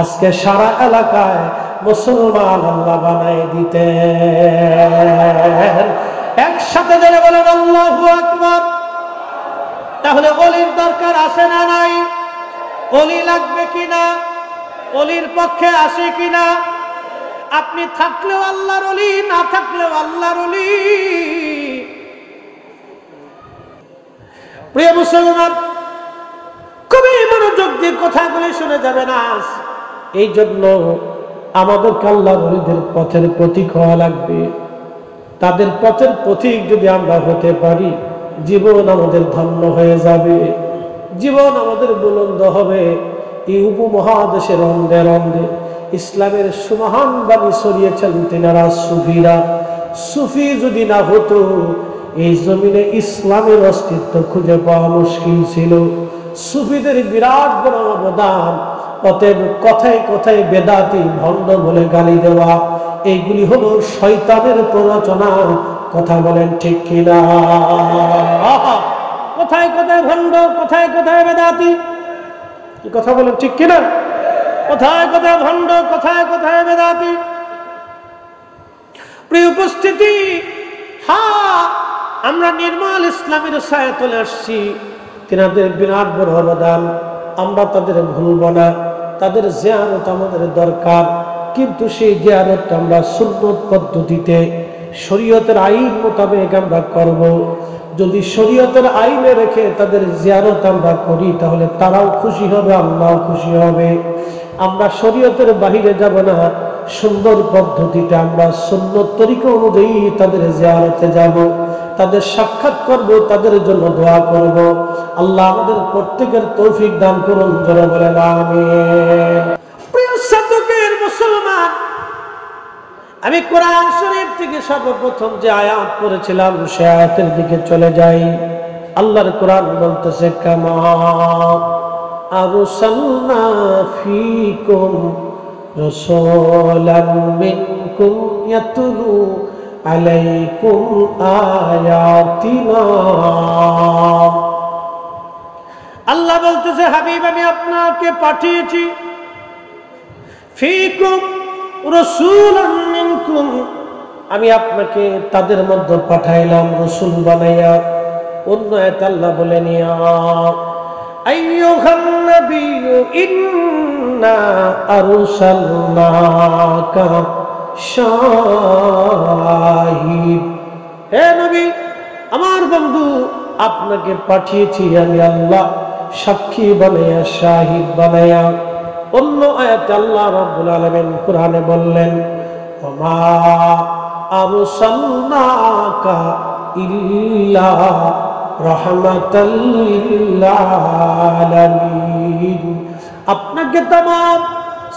আজকে সারা এলাকায় মুসলমান আল্লাহ বানায় দিতে। একসাথে যারা বলেন আল্লাহু আকবার। তাহলে ওলির দরকার আছে না নাই? ওলি লাগবে কিনা? ওলির পক্ষে আসে কিনা? আপনি থাকলেও আল্লাহর ওলি, না থাকলেও আল্লাহর ওলি। প্রিয় মুসলমান, খুবই মনোযোগ দিয়ে কথাগুলি শুনে যাবেন আজ। এই জন্য আমাদেরকে আল্লাহর ওলিদের পথের পথিক হওয়া লাগবে। তাদের পথের পথিক যদি আমরা হতে পারি, জীবন আমাদের ধন্য হয়ে যাবে, জীবন আমাদের বুলন্দ হবে। এই উপমহাদেশের অন্ধে অন্ধে ইসলামের সুমহান বাণী ছড়িয়েছেন তেনারা সুফিরা। সুফি যদি না হতো এই জমিনে ইসলামের অস্তিত্ব খুঁজে পাওয়া মুশকিল ছিল। সুফিদের বিরাট বড় অবদান। অতএব কথায় কথায় বেদাতি, ভণ্ড বলে গালি দেওয়া, এইগুলি হলো শয়তানের প্ররোচনা। কথা বলেন ঠিক কিনা? কথায় কথায় ভণ্ড, কথায় কথায় বেদাতি, কথা বলেন ঠিক কিনা? কথায় কথায় ভণ্ড, কথায় কথায় বেদাতি। প্রিয় উপস্থিতি, হ্যাঁ, আমরা নির্মল ইসলামের ছায়াতলে আসছি। তিনাদের বিরাট বড় অবদান, আমরা তাদের ভুলব না। তাদের জিয়ারত আমাদের দরকার, কিন্তু সেই জিয়ারতটা আমরা সুন্নত পদ্ধতিতে শরীয়তের আইন মোতাবেক আমরা করব। যদি শরীয়তের আইনে রেখে তাদের জিয়ারত আমরা করি, তাহলে তারাও খুশি হবে, আল্লাহও খুশি হবে। আমরা শরীয়তের বাহিরে যাব না, সুন্দর পদ্ধতিতে আমরা সুন্নত তরিকা অনুযায়ী তাদের জিয়ারতে যাব, তাদের সাক্ষাৎ করব, তাদের জন্য দোয়া করব। আল্লাহ আমাদের প্রত্যেকের তৌফিক দান করুন, যারা বলেন আমিন। প্রিয় শতকের মুসলমান, আমি কোরআন শরীফ থেকে সর্বপ্রথম যে আয়াত পড়েছিলাম সে আয়াতের দিকে চলে যাই। আল্লাহর কোরআন বলতেছে, কামা আরসালনা ফীকুম রাসূলাম মিনকুম ইয়াতলু আলাইকুম আয়াতিনা। আল্লাহ বলতেছে, হাবিব আমি আপনাকে পাঠিয়েছি, ফীকুম রাসূলাম মিনকুম, আমি আপনাকে তাদের মধ্যে পাঠাইলাম রাসূল বানাইয়া। অন্য আয়াতে আল্লাহ বলেন, আইয়ুহান নাবিয়্যু ইন্না আরসালনাকা শাহিদ, হে নবী আমার বন্ধু আপনাকে পাঠিয়েছি আমি আল্লাহ সাক্ষী বানায়া শাহিদ বানায়া। অন্য আয়াতে আল্লাহ রাব্বুল আলামিন কোরআনে বললেন ওমা আরসালনাকা ইল্লা রাহমাতাল লিল আলামিন, আপনাকে तमाम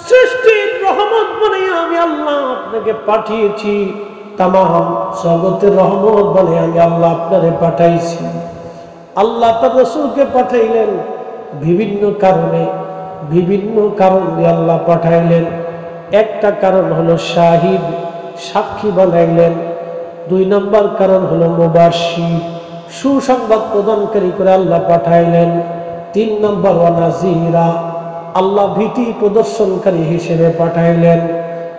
সৃষ্টির রহমত বানায়া আমি আল্লাহ আপনাকে পাঠিয়েছি, तमाम জগতের রহমত বানায়া আমি আল্লাহ আপনারে পাঠাইছি। আল্লাহ তার রাসূলকে পাঠাইলেন বিভিন্ন কারণে, বিভিন্ন কারণ দিয়ে আল্লাহ পাঠাইলেন। একটা কারণ হলো শাহিদ, সাক্ষী বানাইলেন। 2 নম্বর কারণ হলো মুবাশশির, সুসংবাদ প্রদানকারী করে আল্লাহ পাঠাইলেন। 3 নম্বর ওয়া নাযীরা, আল্লাহ ভীতি প্রদর্শনকারী হিসেবে পাঠাইলেন।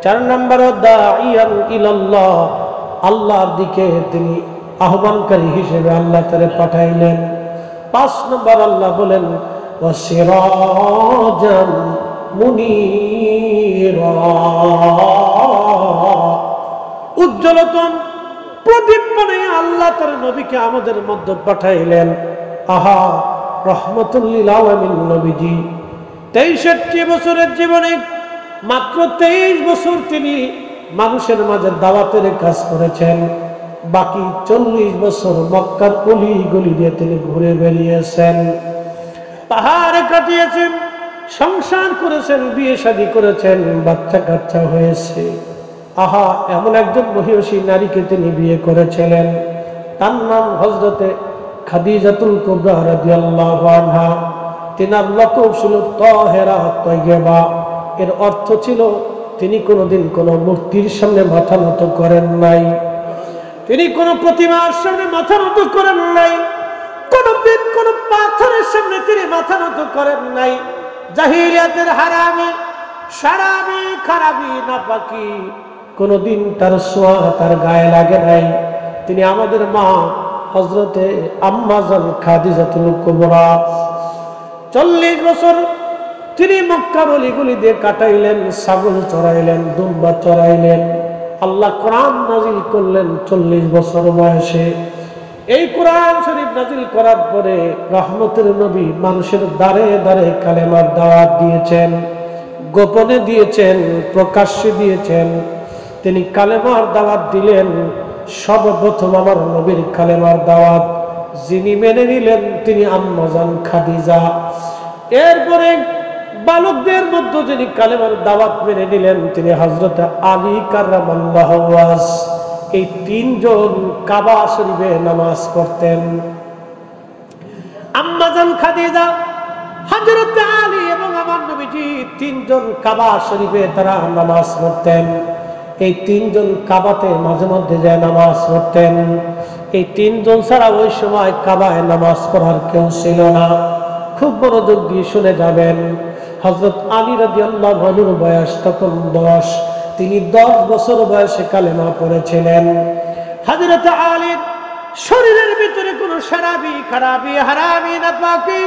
4 নম্বর দাঈয়ান ইলাল্লাহ, আল্লাহর দিকে তিনি আহ্বানকারী হিসেবে আল্লাহ তারে পাঠাইলেন। 5 নম্বর আল্লাহ বলেন ওয়াসিরাজাম মুনীরা, উজ্জ্বলতম প্রদীপ বানিয়ে আল্লাহ তার নবীকে আমাদের মধ্যে পাঠাইলেন। আহা রহমাতুল লিল আলামিন নবীজি 63 বছরের জীবনে মাত্র 23 বছর তিনি মানুষের মাঝে দাওয়াতের কাজ করেছেন। বাকি 40 বছর মক্কার অলি গলি দিয়ে তিনি ঘুরে বেরিয়েছেন, পাহাড়ে কাটিয়েছেন, সংসার করেছেন, বিয়ে শাদী করেছেন, বাচ্চা কাচ্চা হয়েছে। আহা এমন একজন মহিয়সী নারীকে তিনি বিয়ে করেছিলেন, তার নাম হযরতে খাদিজাতুল কুবরা রাদিয়াল্লাহু আনহা। তিনার লকব ছিল তাহেরা তাইয়্যিবা। এর অর্থ ছিল তিনি কোনোদিন কোনো মূর্তির সামনে মাথা নত করেন নাই, তিনি কোনো প্রতিমার সামনে মাথা নত করেন নাই, কোনোদিন কোনো পাথরের সামনে তিনি মাথা নত করেন নাই। জাহিলিয়াতের হারামি শারাবি খারাবি নাপাকি কোনোদিন তার ছোঁয়া তার গায়ে লাগে নাই। তিনি আমাদের মা হযরতে আম্মা জান খাদিজাতুল কুবরা 40 বছর তিনি মক্কার অলিগলি দিয়ে কাটাইলেন, ছাগল চড়াইলেন, দুম্বা চড়াইলেন। আল্লাহ কোরআন নাজিল করলেন 40 বছর বয়সে। এই কোরআন শরীফ নাজিল করার পরে রহমতের নবী মানুষের দ্বারে দ্বারে কালেমার দাওয়াত দিয়েছেন, গোপনে দিয়েছেন, প্রকাশ্যে দিয়েছেন। তিনি কালেমার দাওয়াত দিলেন। সর্বপ্রথম আমার নবীর কালেমার দাওয়াত যিনি মেনে নিলেন তিনি আম্মা জান খাদিজা। এরপরে বালকদের মধ্যে যিনি কালেমার দাওয়াত মেনে নিলেন তিনি হযরত আলী কাররামাল্লাহু ওয়াজ। এই 3 জন কাবা শরীফে নামাজ পড়তেন। আম্মা জান খাদিজা, হযরত আলী এবং আমার নবীজি 3 জন কাবা শরীফে তারা নামাজ পড়তেন। এই 3 জন কাবাতে মাঝে মধ্যে যায় নামাজ পড়তেন। এই 3 জন ছাড়া ওই সময় কাবায় নামাজ পড়ার কেউ ছিল না। খুব মনোযোগ দিয়ে শুনে যাবেন। হযরত আলী রাদিয়াল্লাহু আনহুর বয়স তখন 10। তিনি 10 বছর বয়সে কালেমা পড়েছিলেন। হযরত আলীর শরীরের ভিতরে কোনো শারাবি খারাবি হারামি নাপাকি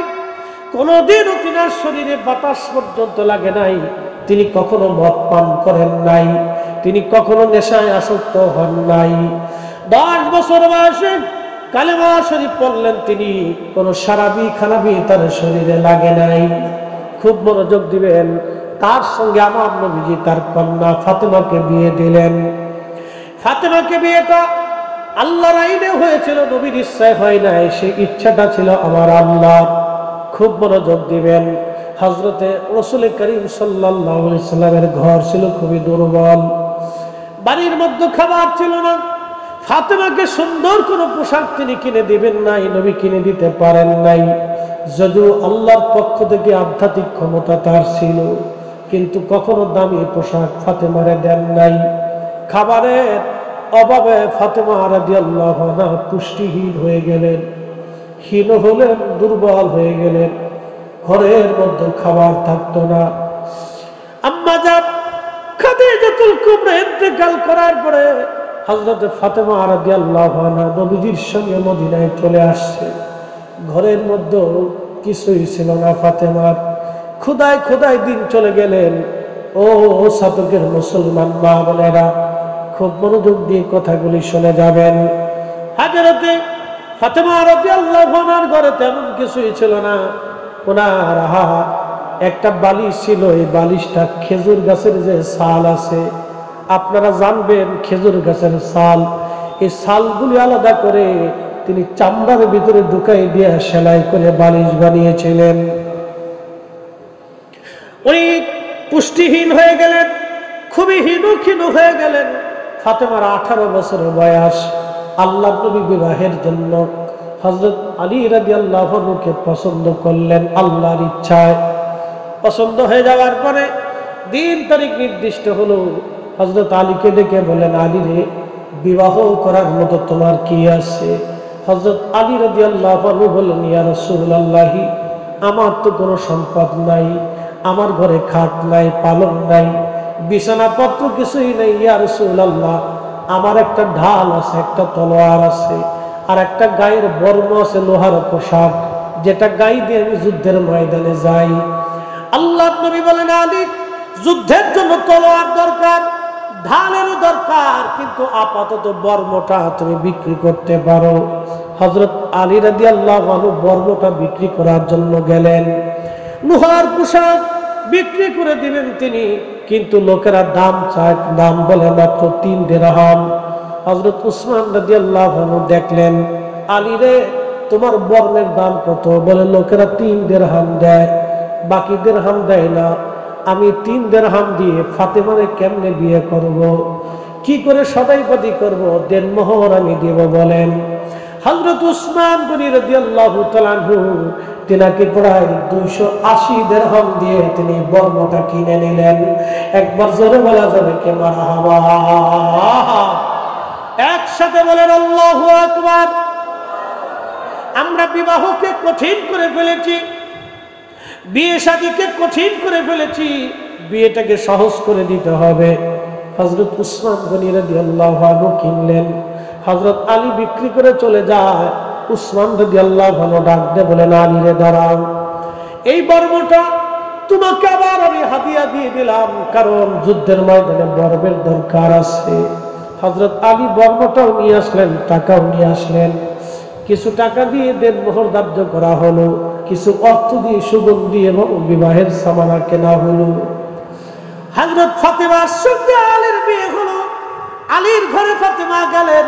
কোনোদিনও তিনার শরীরে বাতাস পর্যন্ত লাগে নাই। তিনি কখনো মদ পান করেন নাই, তিনি কখনো নেশায় আসক্ত হন নাই। 10 বছর বয়সে কালেমা শরীফ পড়লেন তিনি, কোনো শারাবি খারাবি তার শরীরে লাগে নাই। খুব মনোযোগ দিবেন। তার সঙ্গে আমার নবীজি তার কন্যা ফাতেমাকে বিয়ে দিলেন। ফাতেমাকে বিয়েটা আল্লাহর আইনে হয়েছিল, নবীর ইচ্ছায় হয় নাই, সেই ইচ্ছাটা ছিল আমার আল্লাহ। খুব মনোযোগ দিবেন। হযরতে রাসূল করিম সাল্লাল্লাহু আলাইহি সাল্লামের ঘর ছিল খুবই দুর্বল, বাড়ির মধ্যে খাবার ছিল না। ফাতেমাকে সুন্দর কোনো পোশাক তিনি কিনে দিবেন নাই, নবী কিনে দিতে পারেন নাই। যদিও আল্লাহর পক্ষ থেকে আধ্যাত্মিক ক্ষমতা তার ছিল, কিন্তু কখনো দামি পোশাক ফাতেমারে দেন নাই। খাবারের অভাবে ফাতেমা রাদিয়াল্লাহু আনহা পুষ্টিহীন হয়ে গেলেন, হীন হলেন, দুর্বল হয়ে গেলেন। ঘরের মধ্যে খাবার থাকতো না। আম্মা জান খাদিজাতুল কুবরা ইন্তেকাল করার পরে হযরত ফাতেমা রাদিয়াল্লাহু আনহা নবীজির সঙ্গে মদিনায় চলে আসছে। ঘরের মধ্যে কিছুই ছিল না ফাতেমার। খোদায় খোদায় দিন চলে গেলেন। ও সাতকের মুসলমান মা বোনেরা, খুব মনোযোগ দিয়ে কথাগুলি শুনে যাবেন। হযরতে ফাতেমা রাদিয়াল্লাহু আনহার ঘরে তেমন কিছুই ছিল না। ওনার একটা বালিশ ছিল, এই বালিশটা খেজুর গাছের যে ছাল আছে, আপনারা জানবেন খেজুর গাছের ছাল, এই ছালগুলি আলাদা করে তিনি চামড়ার ভিতরে ঢুকাই দিয়ে সেলাই করে বালিশ বানিয়েছিলেন। উনি পুষ্টিহীন হয়ে গেলেন, খুবই ক্ষীণ হয়ে গেলেন। ফাতেমার 18 বছরের বয়স। আল্লাহ নবী বিবাহের জন্য হযরত আলী রাদিয়াল্লাহু আনহুকে পছন্দ করলেন আল্লাহর ইচ্ছায়। পছন্দ হয়ে যাওয়ার পরে দিন তারিখ নির্দিষ্ট হলো। হযরত আলীকে ডেকে বলেন, আলী রে, বিবাহ করার মতো তোমার কি আছে? হযরত আলী রাদিয়াল্লাহু আনহু বললেন, ইয়া রাসূলুল্লাহ, আমার তো কোনো সম্পদ নাই, আমার ঘরে খাট নাই, পালং নাই, বিছানাপত্র কিছুই নেই। ইয়া রাসূলুল্লাহ, আমার একটা ঢাল আছে, একটা তলোয়ার আছে, আর একটা গায়ের বর্ম আছে, লোহার পোশাক, যেটা গায়ে দিয়ে আমি যুদ্ধের ময়দানে যাই। আল্লাহর নবী বলেন, আলী, যুদ্ধের জন্য তলোয়ার দরকার, ঢালেরও দরকার, কিন্তু আপাতত বর্মটা তুমি বিক্রি করতে পারো। হযরত আলী রাদিয়াল্লাহু আনহু বর্মটা বিক্রি করার জন্য গেলেন। লোহার পোশাক বিক্রি করে দিবেন তিনি, কিন্তু লোকেরা দাম চায়, দাম বলে মাত্র 3 দিরহাম। হযরত উসমান রাদিয়াল্লাহু আনহু দেখলেন, আলী রে, তোমার বর্মের দাম কত? বলে লোকেরা 3 দিরহাম দেয়, বাকি দিরহাম দেয় না। আমি 3 দিরহাম দিয়ে ফাতেমারে কেমনে বিয়ে করব? কি করে সদাইপতি করব? দেনমোহর আমি দেব বলেন। হযরত উসমান গনি রাদিয়াল্লাহু তাআলা আনহু তিনাকে প্রায় 280 দিরহাম দিয়ে তিনি বর্মটা কিনে নিলেন। একবার জোরে বলা যাবে কে মারহাবা? একসাথে বলেন আল্লাহু আকবার। আমরা বিবাহকে কঠিন করে ফেলেছি, বিয়ে শাদীকে কঠিন করে ফেলেছি, বিয়েটাকে সহজ করে দিতে হবে। হযরত উসমান গনি রাদিয়াল্লাহু আনহু কিনলেন, হযরত আলী বিক্রি করে চলে যায়। উসমান রাদিয়াল্লাহু আনহু ডাক দিয়ে বলেন, আলী রে, দাঁড়াও, এই বর্মটা তোমাকে আবার আমি হাদিয়া দিয়ে দিলাম, কারণ যুদ্ধের ময়দানে বর্মের দরকার আছে। হযরত আলী বর্মটাও নিয়ে আসলেন, টাকাও নিয়ে আসলেন। কিছু টাকা দিয়ে দেনমোহর ধার্য করা হলো, কিছু অর্থ দিয়ে সুগন্ধি এবং বিবাহের সামানা কেনা হলো। হযরত ফাতেমার সঙ্গে আলীর বিয়ে হলো। আলীর ঘরে ফাতেমা গেলেন।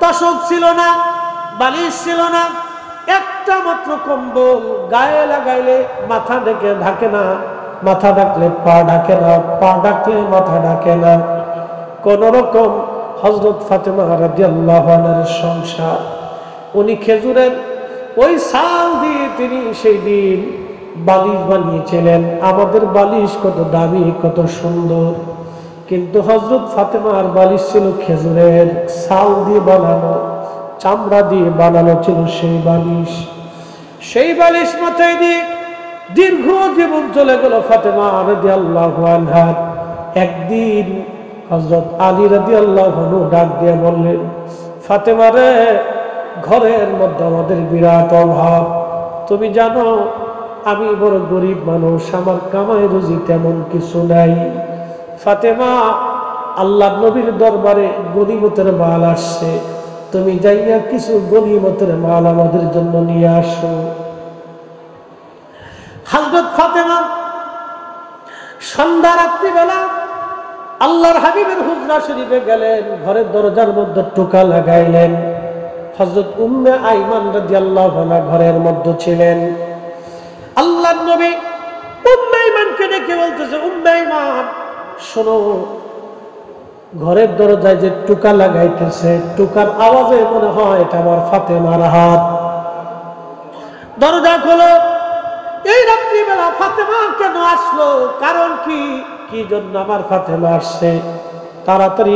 তোশক ছিল না, বালিশ ছিল না, একটা মাত্র কম্বল, গায়ে লাগাইলে মাথা ঢাকে না, মাথা ঢাকলে পা ঢাকে না, পা ঢাকলে মাথা ঢাকে না। কোন রকম হযরত ফাতেমা রাদিয়াল্লাহু আনহার সংসার। উনি খেজুরের ওই ছাল দিয়ে তিনি সেই দিন বালিশ বানিয়েছিলেন। আমাদের বালিশ কত দামি, কত সুন্দর, কিন্তু হযরত ফাতেমার বালিশ ছিল খেজুরের ছাল দিয়ে বানানো, চামড়া দিয়ে বানানো ছিল সেই বালিশ। সেই বালিশ মাথায় দিয়ে দীর্ঘ জীবন চলে গেল ফাতেমা রাদিয়াল্লাহু আনহা। একদিন হযরত আলী রাদিয়াল্লাহু আনহু ডাক দিয়ে বললেন, ফাতেমা রে, ঘরের মধ্যে আমাদের বিরাট অভাব, তুমি জানো আমি বড় গরিব মানুষ, আমার কামাই রুজি তেমন কিছু নাই। ফাতেমা, আল্লাহ নবীর দরবারে গনিমতের মাল আসছে, তুমি যাইয়া কিছু গনিমতের মাল আমাদের জন্য নিয়ে আসো। হযরত ফাতেমা সন্ধ্যা রাত্রিবেলা আল্লাহর হাবিবের হুজরা শরীফে গেলেন, ঘরের দরজার মধ্যে টোকা লাগাইলেন। হযরত উম্মে আইমান রাদিয়াল্লাহু আনহা ঘরের মধ্যে ছিলেন। আল্লাহর নবী উম্মে আইমানকে ডেকে বলতেছে, উম্মে আইমান, শোনো, ঘরের দরজায় যে টোকা লাগাইতেছে, টোকার আওয়াজে মনে হয় এটা আমার ফাতেমার হাত। দরজা খোলো। এই রাত্রিবেলা ফাতেমা কেন আসলো? কারণ কি, কি জন্য আমার ফাতেমা আসছে? তাড়াতাড়ি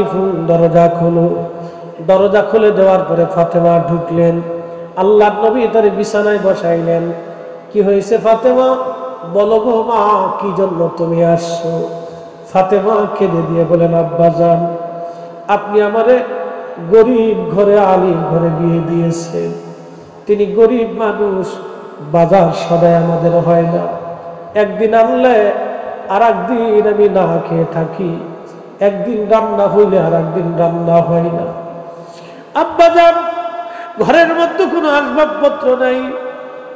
দরজা খোলো। দরজা খুলে দেওয়ার পরে ফাতেমা ঢুকলেন। আল্লাহর নবী তার বিছানায় বসাইলেন। কি হয়েছে ফাতেমা? বলো গো মা, কি জন্য তুমি আসছো? ফাতেমা কেঁদে দিয়ে বলেন, আব্বাজান, আপনি আমারে গরিব ঘরে, আলীর ঘরে বিয়ে দিয়েছেন। তিনি গরিব মানুষ, বাজার সদাই আমাদের হয় না, একদিন আনলে আর একদিন আমি না খেয়ে থাকি, একদিন রান্না হইলে আর একদিন রান্না হয় না। আব্বাজান ঘরের মধ্যে কোনো আসবাবপত্র নাই,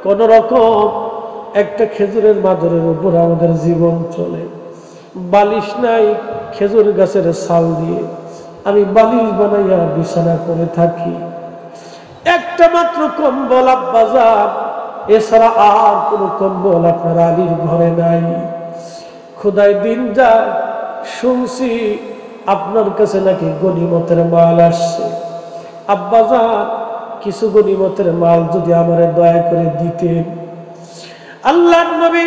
কোন রকম একটা খেজুরের মাদুরের উপর আমাদের জীবন চলে। বালিশ নাই, খেজুর গাছের ছাল দিয়ে আমি বালিশ বানাইয়া বিছানা করে থাকি। একটা মাত্র কম্বল আব্বাজান, এছাড়া আর কোনো কম্বল আপনার আলীর ঘরে নাই। খোদায় দিন যায় শুনছি আপনার কাছে নাকি গনিমতের মাল আসছে। আব্বাজান কিছু গনিমতের মাল যদি আমারে দয়া করে দিতেন। আল্লাহর নবী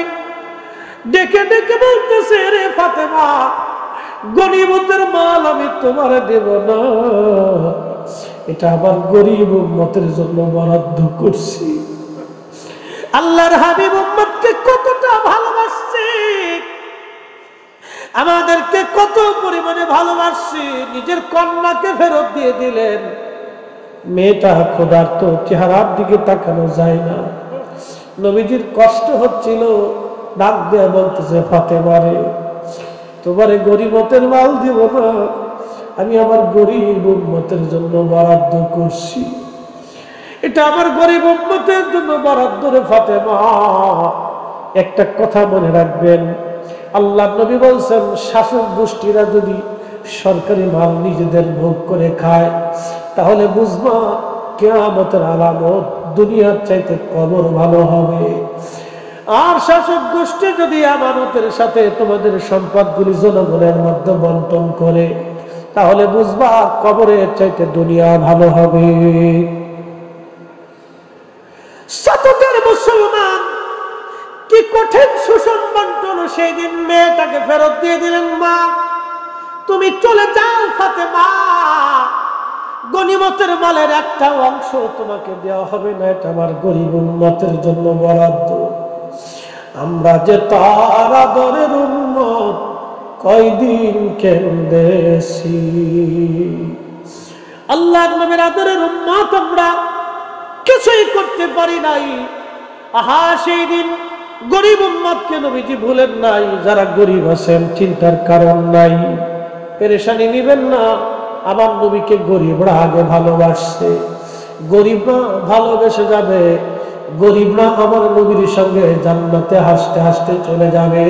ডেকে ডেকে বলতেছে, রে ফাতেমা, গনিমতের মাল আমি তোমারে দেব না, এটা আমার গরিব উম্মতের জন্য বরাদ্দ করছি। আল্লাহর হাবিব উম্মতকে কতটা ভালোবাসছে, আমাদেরকে কত পরিমাণে ভালোবাসছে, নিজের কন্যাকে ফেরত দিয়ে দিলেন। মেয়েটা ক্ষুধার্ত, চেহারার দিকে তাকানো যায় না। নবীজির কষ্ট হচ্ছিল, ডাক দেয়া বলতেছে, ফাতেমা রে, তোমারে গরিবতের মাল দিব না, আমি আমার গরিব উম্মতের জন্য বরাদ্দ করছি, এটা আমার গরিব উম্মতের জন্য বরাদ্দ রে ফাতেমা। একটা কথা মনে রাখবেন, আল্লাহ নবী বলছেন, শাসক গোষ্ঠীরা যদি সরকারি মাল নিজেদের ভোগ করে খায়, তাহলে বুঝবা কিয়ামতের আলামত, দুনিয়ার চাইতে কবর ভালো হবে। আর শাসক গোষ্ঠী যদি আমানতের সাথে তোমাদের সম্পদগুলি জনগণের মধ্যে বন্টন করে, তাহলে বুঝবা কবরের চাইতে দুনিয়া ভালো হবে। শতকের মুসলমান কি কঠিন শোষণ বন্টন, সেই দিন মেয়েটাকে ফেরত দিয়ে দিলেন। মা, তুমি চলে যাও ফাতেমা, গনিমতের মালের একটা অংশ তোমাকে দেওয়া হবে না, এটা আমার গরিব উম্মতের জন্য বরাদ্দ। আমরা যে তার আদরের উম্মত, কয়দিন কেন্দেছি। আল্লাহর নবীর আদরের উম্মত আমরা কিছুই করতে পারি নাই। আহা, সেই দিন গরিব উম্মতকে নবীজি ভুলেন নাই। যারা গরিব আছেন চিন্তার কারণ নাই, পেরেশানি নিবেন না। আমার নবীকে গরিবরা আগে ভালোবাসছে, গরিবরা ভালোবেসে যাবে, গরিবরা আমার নবীর সঙ্গে জান্নাতে হাসতে হাসতে চলে যাবে।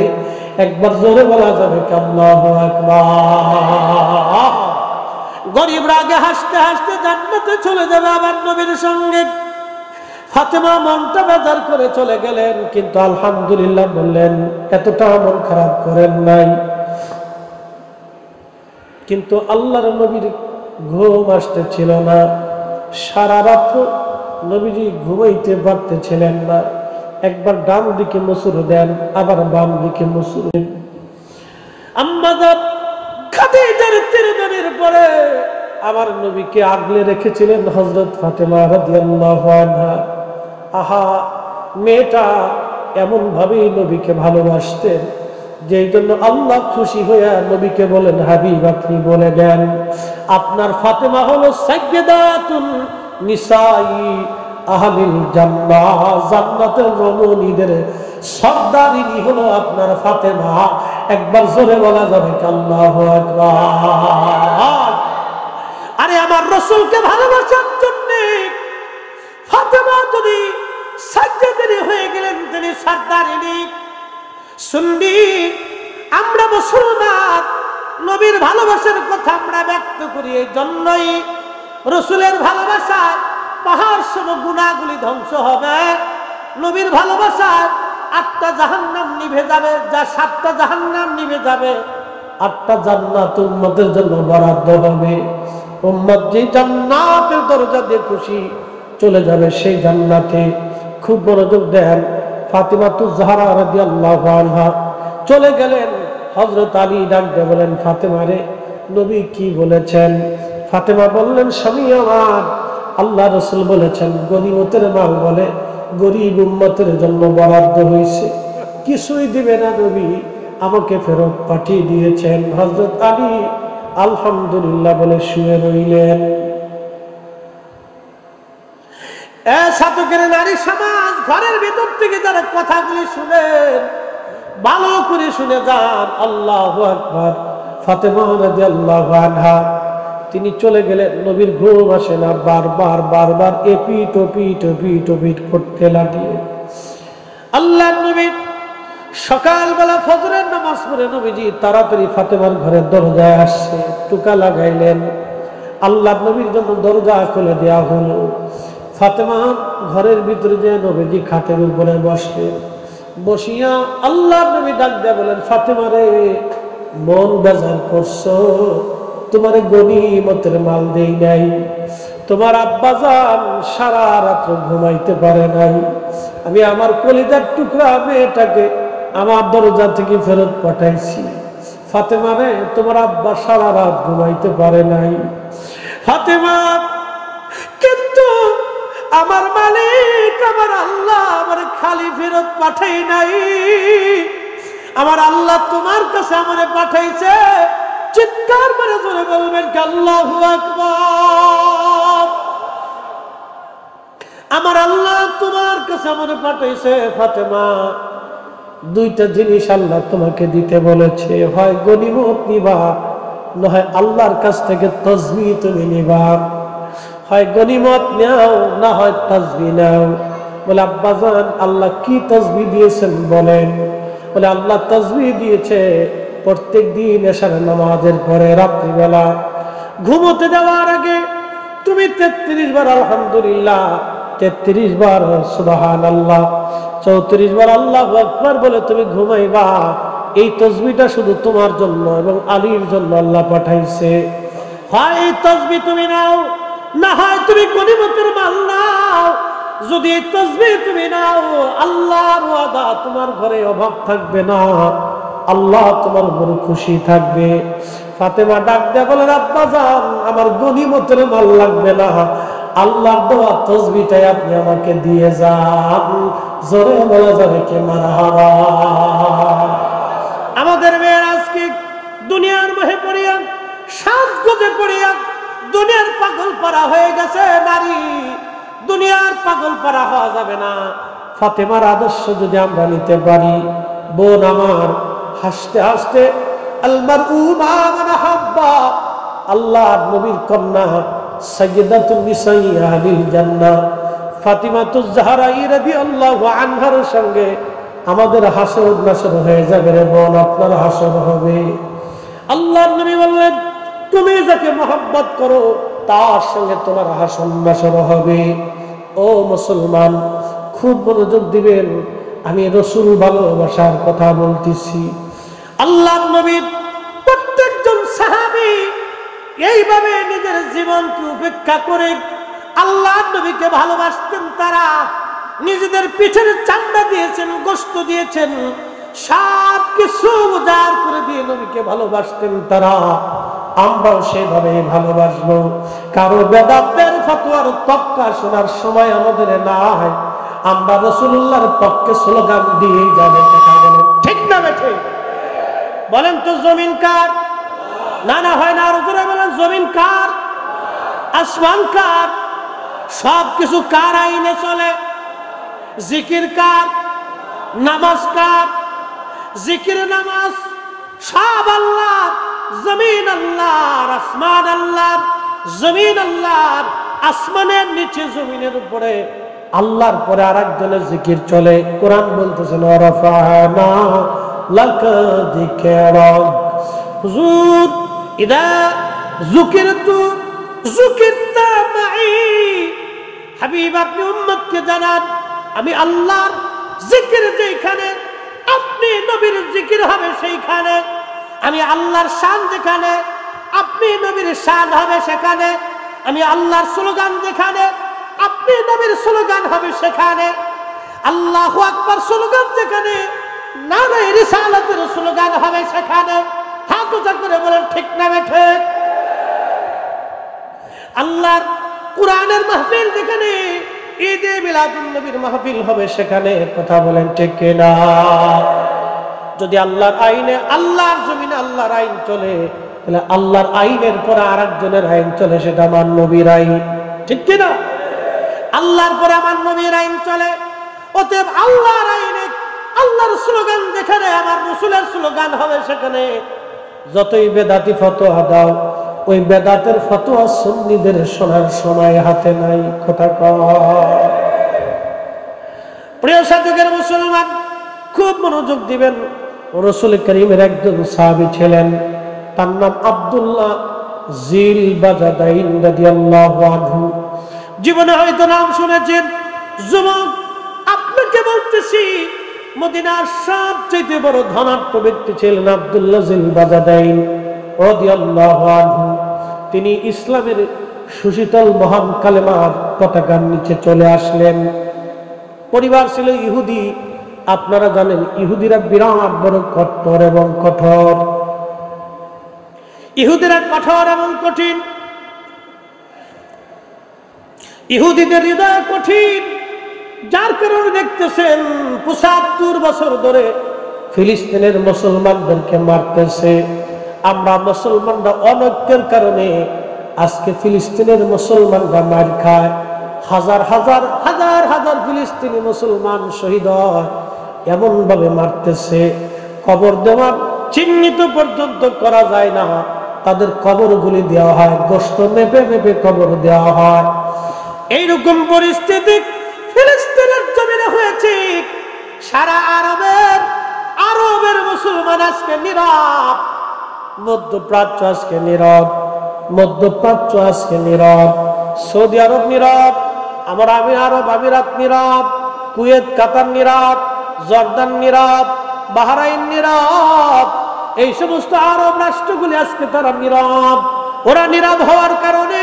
একবার জোরে বলা যাবে আল্লাহু আকবার। গরিবরা আগে হাসতে হাসতে জান্নাতে চলে যাবে আমার নবীর সঙ্গে। ফাতেমা মনটা বেজার করে চলে গেলেন, কিন্তু আলহামদুলিল্লাহ বললেন, এতটা মন খারাপ করেন নাই। কিন্তু আল্লাহর নবীর ঘুম আসতেছিল না, সারা রাত নবীজি ঘুমাইতে পারতেছিলেন না। একবার ডান দিকে মুসুর দেন, আবার বাম দিকে মুসুর দেন। আম্মা জান খাদিজার তিরদানের পরে আমার নবীকে আগলে রেখেছিলেন হযরত ফাতেমা রাদিয়াল্লাহু আনহা। আহা, মেয়েটা এমন ভাবেই নবীকে ভালোবাসতেন, যেই জন্য আল্লাহ খুশি হইয়া নবীকে বলেন, হাবিব আপনি বলে দেন, আপনার ফাতেমা হলো সাইয়্যিদাতুন নিসাই আহলিল জান্নাহ, জান্নাতের রমণীদের সর্দারিনী হলো আপনার ফাতেমা। একবার জোরে বলা যাবে আল্লাহু আকবার। আরে আমার রাসূলকে ভালোবাসার জন্য ফাতেমা যদি সাইয়্যিদানি হয়ে গেলেন, তিনি সর্দারিনী। শুনবি, আমরা মুসলমান, নবীর ভালোবাসার কথা আমরা ব্যক্ত করি, এই জন্যই রাসূলের ভালোবাসা পাহাড় সম গুনাহগুলি ধ্বংস হবে। নবীর ভালোবাসায় 8টা জাহান্নাম নিভে যাবে, যা 7টা জাহান্নাম নিভে যাবে, 8টা জান্নাত উম্মতের জন্য বরাদ্দ হবে। উম্মত যে জান্নাতের দরজা দিয়ে খুশি চলে যাবে সেই জান্নাতে। খুব মনোযোগ দেন। ফাতিমাতুজ জাহরা রাদিয়াল্লাহু আনহা চলে গেলেন। হযরত আলী ডাক দিয়ে বলেন, ফাতেমা রে, নবী কি বলেছেন? ফাতেমা বললেন, স্বামী আমার, আল্লাহ রাসূল বলেছেন গনিমতের মাল বলে গরিব উম্মতের জন্য বরাদ্দ হয়েছে, কিছুই দিবে না নবী, আমাকে ফেরত পাঠিয়ে দিয়েছেন। হযরত আলী আলহামদুলিল্লাহ বলে শুয়ে রইলেন। ছাতকের নারী সমাজ, ঘরের ভিতর থেকে যারা কথাগুলি শুনেন ভালো করে শুনে যান। আল্লাহু আকবার। ফাতেমা রাদিয়াল্লাহু আনহা তিনি চলে গেলেন, নবীর ঘুম আসে না, বারবার বারবার এপিট ওপিট ওপিট ওপিট করতে লাগলেন। আল্লাহর নবী সকালবেলা ফজরের নামাজ পড়ে নবীজি তাড়াতাড়ি ফাতেমার ঘরের দরজায় আসছে, টুকা লাগাইলেন। আল্লাহর নবীর জন্য দরজা খুলে দেওয়া হলো। ফাতেমা ঘরের ভিতরে যে নবীজি খাটের উপরে বসলেন, বসিয়া আল্লাহর নবী ডাক দেয়া বলেন, ফাতেমা রে, মন বেজার করছো, তোমারে গনিমতের মাল দেই নাই, তোমার আব্বাজান সারা রাত্র ঘুমাইতে পারে নাই, আমি আমার কলিজার টুকরা মেয়েটাকে আমার দরজা থেকে ফেরত পাঠাইছি। ফাতেমা রে, তোমার আব্বা সারা রাত ঘুমাইতে পারে নাই। ফাতেমা, কিন্তু আমার মালিক আমার আল্লাহ আমার খালি ফেরত পাঠাই নাই, আমার আল্লাহ তোমার কাছে আমারে পাঠাইছে। চিৎকার করে জোরে বলবেন কি আল্লাহু আকবার। আমার আল্লাহ তোমার কাছে আমারে পাঠাইছে। ফাতেমা, দুইটা জিনিস আল্লাহ তোমাকে দিতে বলেছে, হয় গনিমত নিবা, না হয় আল্লাহর কাছ থেকে তাসবিহ তুমি নিবা। হয় গনিমত নাও, না হয় তাসবিহ নাও। বলে আব্বাজান, আল্লাহ কি তাসবিহ দিয়েছেন বলেন? বলে আল্লাহ তাসবিহ দিয়েছে প্রত্যেক দিন এশার নামাজের পরে রাত্রিবেলা ঘুমোতে যাওয়ার আগে তুমি 33 বার আলহামদুলিল্লাহ, 33 বার সুবহানাল্লাহ, 34 বার আল্লাহু আকবার বলে তুমি ঘুমাইবা। এই তাসবিহটা শুধু তোমার জন্য এবং আলীর জন্য আল্লাহ পাঠাইছে। হয় এই তাসবিহ তুমি নাও, না হয় তুমি গনিমতের মাল নাও। যদি এই তাসবিহ তুমি নাও, আল্লাহর ওয়াদা তোমার ঘরে অভাব থাকবে না, আল্লাহ তোমার উপর খুশি থাকবে। ফাতেমা ডাক দেয়া বলেন, আব্বাজান আমার গনিমতের মাল লাগবে না, আল্লাহর দেওয়া তাসবিহটাই আপনি আমাকে দিয়ে যান। জোরে বলা যাবে কি মারহাবা। আমাদের মেয়ের আজকে দুনিয়ার মোহে পড়িয়া, সাজগোজে পড়িয়া দুনিয়ার পাগল পারা হয়ে গেছে নারী। দুনিয়ার পাগল পারা হওয়া যাবে না। ফাতেমার আদর্শ যদি আমরা নিতে পারি, বোন আমার, হাসতে হাসতে আলমারউ মা মান হাব্বা, আল্লাহর নবীর কন্যা সাইয়্যিদাতুন নিসাই আহলিল জান্নাহ ফাতিমাতুজ জাহরা রাদিয়াল্লাহু আনহার সঙ্গে আমাদের হাসর নাসর হয়ে যাবে রে বোন, আপনার হাসর হবে। আল্লাহর নবী বললেন, তুমি যাকে মহব্বত করো তার সঙ্গে তোমার হাসর নাসর হবে। ও মুসলমান, খুব মনোযোগ দিবেন, আমি রাসূল ভালোবাসার কথা বলতেছি। আল্লাহর নবীর প্রত্যেকজন সাহাবী এইভাবে নিজের জীবনকে উপেক্ষা করে আল্লাহর নবীকে ভালোবাসতেন। তারা নিজেদের পিছনে চান্দা দিয়েছেন, গোশত দিয়েছেন, সব কিছু উজাড় করে দিয়ে নবীকে ভালোবাসতেন তারা। আমরাও সেভাবে ভালোবাসবো। কারো বেদাতের ফতোয়ার তক্কা শোনার সময় আমাদের নাই। আমরা রাসূলুল্লাহর পক্ষে স্লোগান দিয়ে যাবেন, কথা বলেন ঠিক না বেঠে? বলেন তো জমিন কার? না না হয় না, আরো জোরে বলেন, জমিন কার? আসমান কার? সব কিছু কার আইনে চলে? জিকির কার? নামাজ কার? জিকির নামাজ সব আল্লাহর। জমিন আল্লাহর, আসমান আল্লাহর। জমিন আল্লাহর, আসমানের নিচে জমিনের উপরে আল্লাহর পরে আরেকজনের জিকির চলে। কোরআন বলতেছে রাফা'না লাকা যিকরাক। হুজুর, ইদা যুকিরতু যুকিরতা মাই। হাবিব, আপনি উম্মতকে জানান, আমি আল্লাহর জিকির যেখানে, আপনি নবীর জিকির হবে সেইখানে। আমি আল্লাহর শান যেখানে, আপনি নবীর শান হবে সেখানে। আমি আল্লাহর স্লোগান যেখানে, আপনি নবীর স্লোগান হবে সেখানে। আল্লাহু আকবার স্লোগান যেখানে, নারে রিসালাতের স্লোগান হবে সেখানে। হাত উঁচা করে বলেন ঠিক না ঠিক? আল্লাহর কোরআনের মাহফিল যেখানে, ঈদে মিলাদুন নবীর মাহফিল হবে সেখানে। কথা বলেন ঠিক কিনা? যদি আল্লাহর আইনে, আল্লাহর জমিনে আল্লাহর আইন চলে, তাহলে আল্লাহর আইনের পরে আরেকজনের আইন চলে, সেটা আমার নবীর আইন। ঠিক কিনা? আল্লাহর পরে আমার নবীর আইন চলে, অতএব আল্লাহর আইনে আল্লাহর স্লোগান যেখানে আমার রাসূলের স্লোগান হবে সেখানে যতই বেদাতি ফতোয়া দাও, ওই বেদাতের ফতোয়া সুন্নিদের শোনার সময় হাতে নাই। কথা কয়। প্রিয় সাধুকের মুসলমান, খুব মনোযোগ দিবেন। রাসূল করিমের একজন সাহাবী ছিলেন, তার নাম আব্দুল্লাহ জিল বাজাদাইন রাদিয়াল্লাহু আনহু। জীবনে হয়তো নাম শুনেছেন। যুবক, আপনাকে বলতেছি, মদিনার সবচেয়ে বড় ধনাঢ্য ব্যক্তি ছিলেন আব্দুল্লাহ জিল বাজাদাইন রাদিয়াল্লাহু আনহু। তিনি ইসলামের সুশীতল মহান কালেমার পতাকার নিচে চলে আসলেন। পরিবার ছিল ইহুদি। আপনারা জানেন ইহুদিরা বিরাট বড় কঠোর এবং কঠোর। ইহুদিরা কঠোর এবং কঠিন। ইহুদিদের হৃদয় কঠিন, যার কারণে দেখতেছেন ৭৫ বছর ধরে ফিলিস্তিনের মুসলমানদেরকে মারতেছে। আমরা মুসলমানরা অনৈক্যের কারণে আজকে ফিলিস্তিনের মুসলমানরা মার খায়। হাজার হাজার হাজার হাজার ফিলিস্তিনি মুসলমান শহীদ হয়, এমন ভাবে মারতেছে কবর দেওয়ার চিহ্নিত পর্যন্ত করা যায় না। তাদের কবরগুলি দেওয়া হয়, গোশত মেপে মেপে কবর দেওয়া হয়। এইরকম পরিস্থিতি ফিলিস্তিনের জমিনে হয়েছে। সারা আরবের মুসলমান আজকে নীরব, মধ্যপ্রাচ্য আজকে নীরব, মধ্যপ্রাচ্য আজকে নীরব, সৌদি আরব নীরব, আমার আমিরাত নীরব, কুয়েত কাতার নীরব, জর্দান নীরব, বাহরাইন নীরব। এই সমস্ত আরব রাষ্ট্রগুলি আজকে তারা নীরব। ওরা নীরব হওয়ার কারণে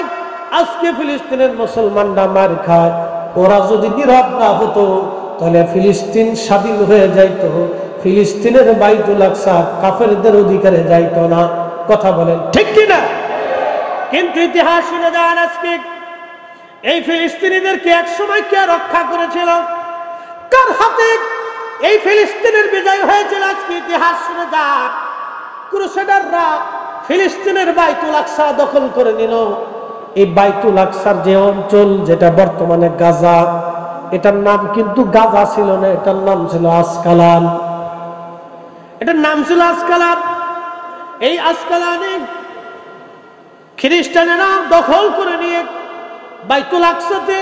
আজকে ফিলিস্তিনের মুসলমানরা মার খায়। ওরা যদি নীরব না হতো তাহলে ফিলিস্তিন স্বাধীন হয়ে যাইত, ফিলিস্তিনের বাইতুল আকসা কাফেরদের অধিকারে যাইত না। কথা বলেন ঠিক কিনা? কিন্তু ইতিহাস শুনে যান, আজকে এই ফিলিস্তিনিদেরকে একসময় কে রক্ষা করেছিল? কার হাতে এই ফিলিস্তিনের বিজয় হয়েছিল? আজকে ইতিহাস শুনে যান। ক্রুসেডাররা ফিলিস্তিনের বাইতুল আকসা দখল করে নিল। এই বাইতুল আকসার যে অঞ্চল, যেটা বর্তমানে গাজা, এটার নাম কিন্তু গাজা ছিল না, এটার নাম ছিল আসকালান। এটার নাম ছিল আসকালান। এই আসকালানে খ্রিস্টানেরা দখল করে নিয়ে বাইতুল আকসাতে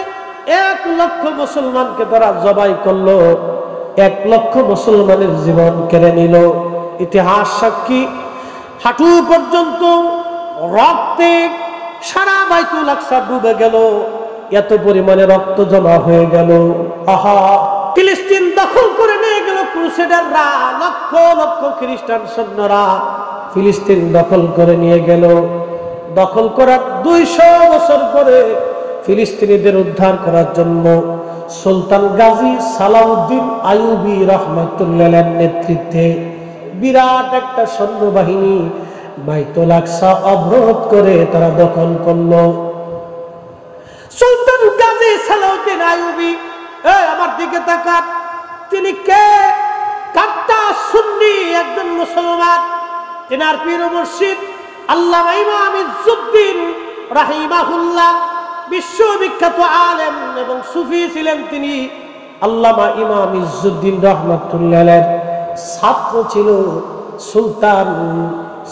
1 লক্ষ মুসলমানকে তারা জবাই করলো, 1 লক্ষ মুসলমানের জীবন কেড়ে নিল। ইতিহাস সাক্ষী, হাঁটু পর্যন্ত রক্তে সারা বাইতুল আকসা ডুবে গেল। এত পরিমাণে রক্ত জমা হয়ে গেল। আহা, ফিলিস্তিন দখল করে নিয়ে গেল ক্রুসেডাররা, লক্ষ লক্ষ খ্রিস্টান সৈন্যরা ফিলিস্তিন দখল করে নিয়ে গেল। দখল করার 200 বছর পরে ফিলিস্তিনিদের উদ্ধার করার জন্য সুলতান গাজী সালাউদ্দিন আইয়ুবী রাহমাতুল্লাহর নেতৃত্বে বিরাট একটা সৈন্যবাহিনী বাইতুল আকসা অবরোধ করে তারা দখল করলো। সুলতান গাজী সালাউদ্দিন আইয়ুবী, আমার দিকে তাকান, তিনি কে? কাট্টা সুন্নি একজন মুসলমান। তিনার পীর ও মুর্শিদ আল্লামা ইমাম ইজ্জুদ্দিন রাহিমাহুল্লাহ, বিশ্ববিখ্যাত আলেম এবং সুফি ছিলেন তিনি। আল্লামা ইমাম ইজ্জুদ্দিন রাহমাতুল্লাহর ছাত্র ছিল সুলতান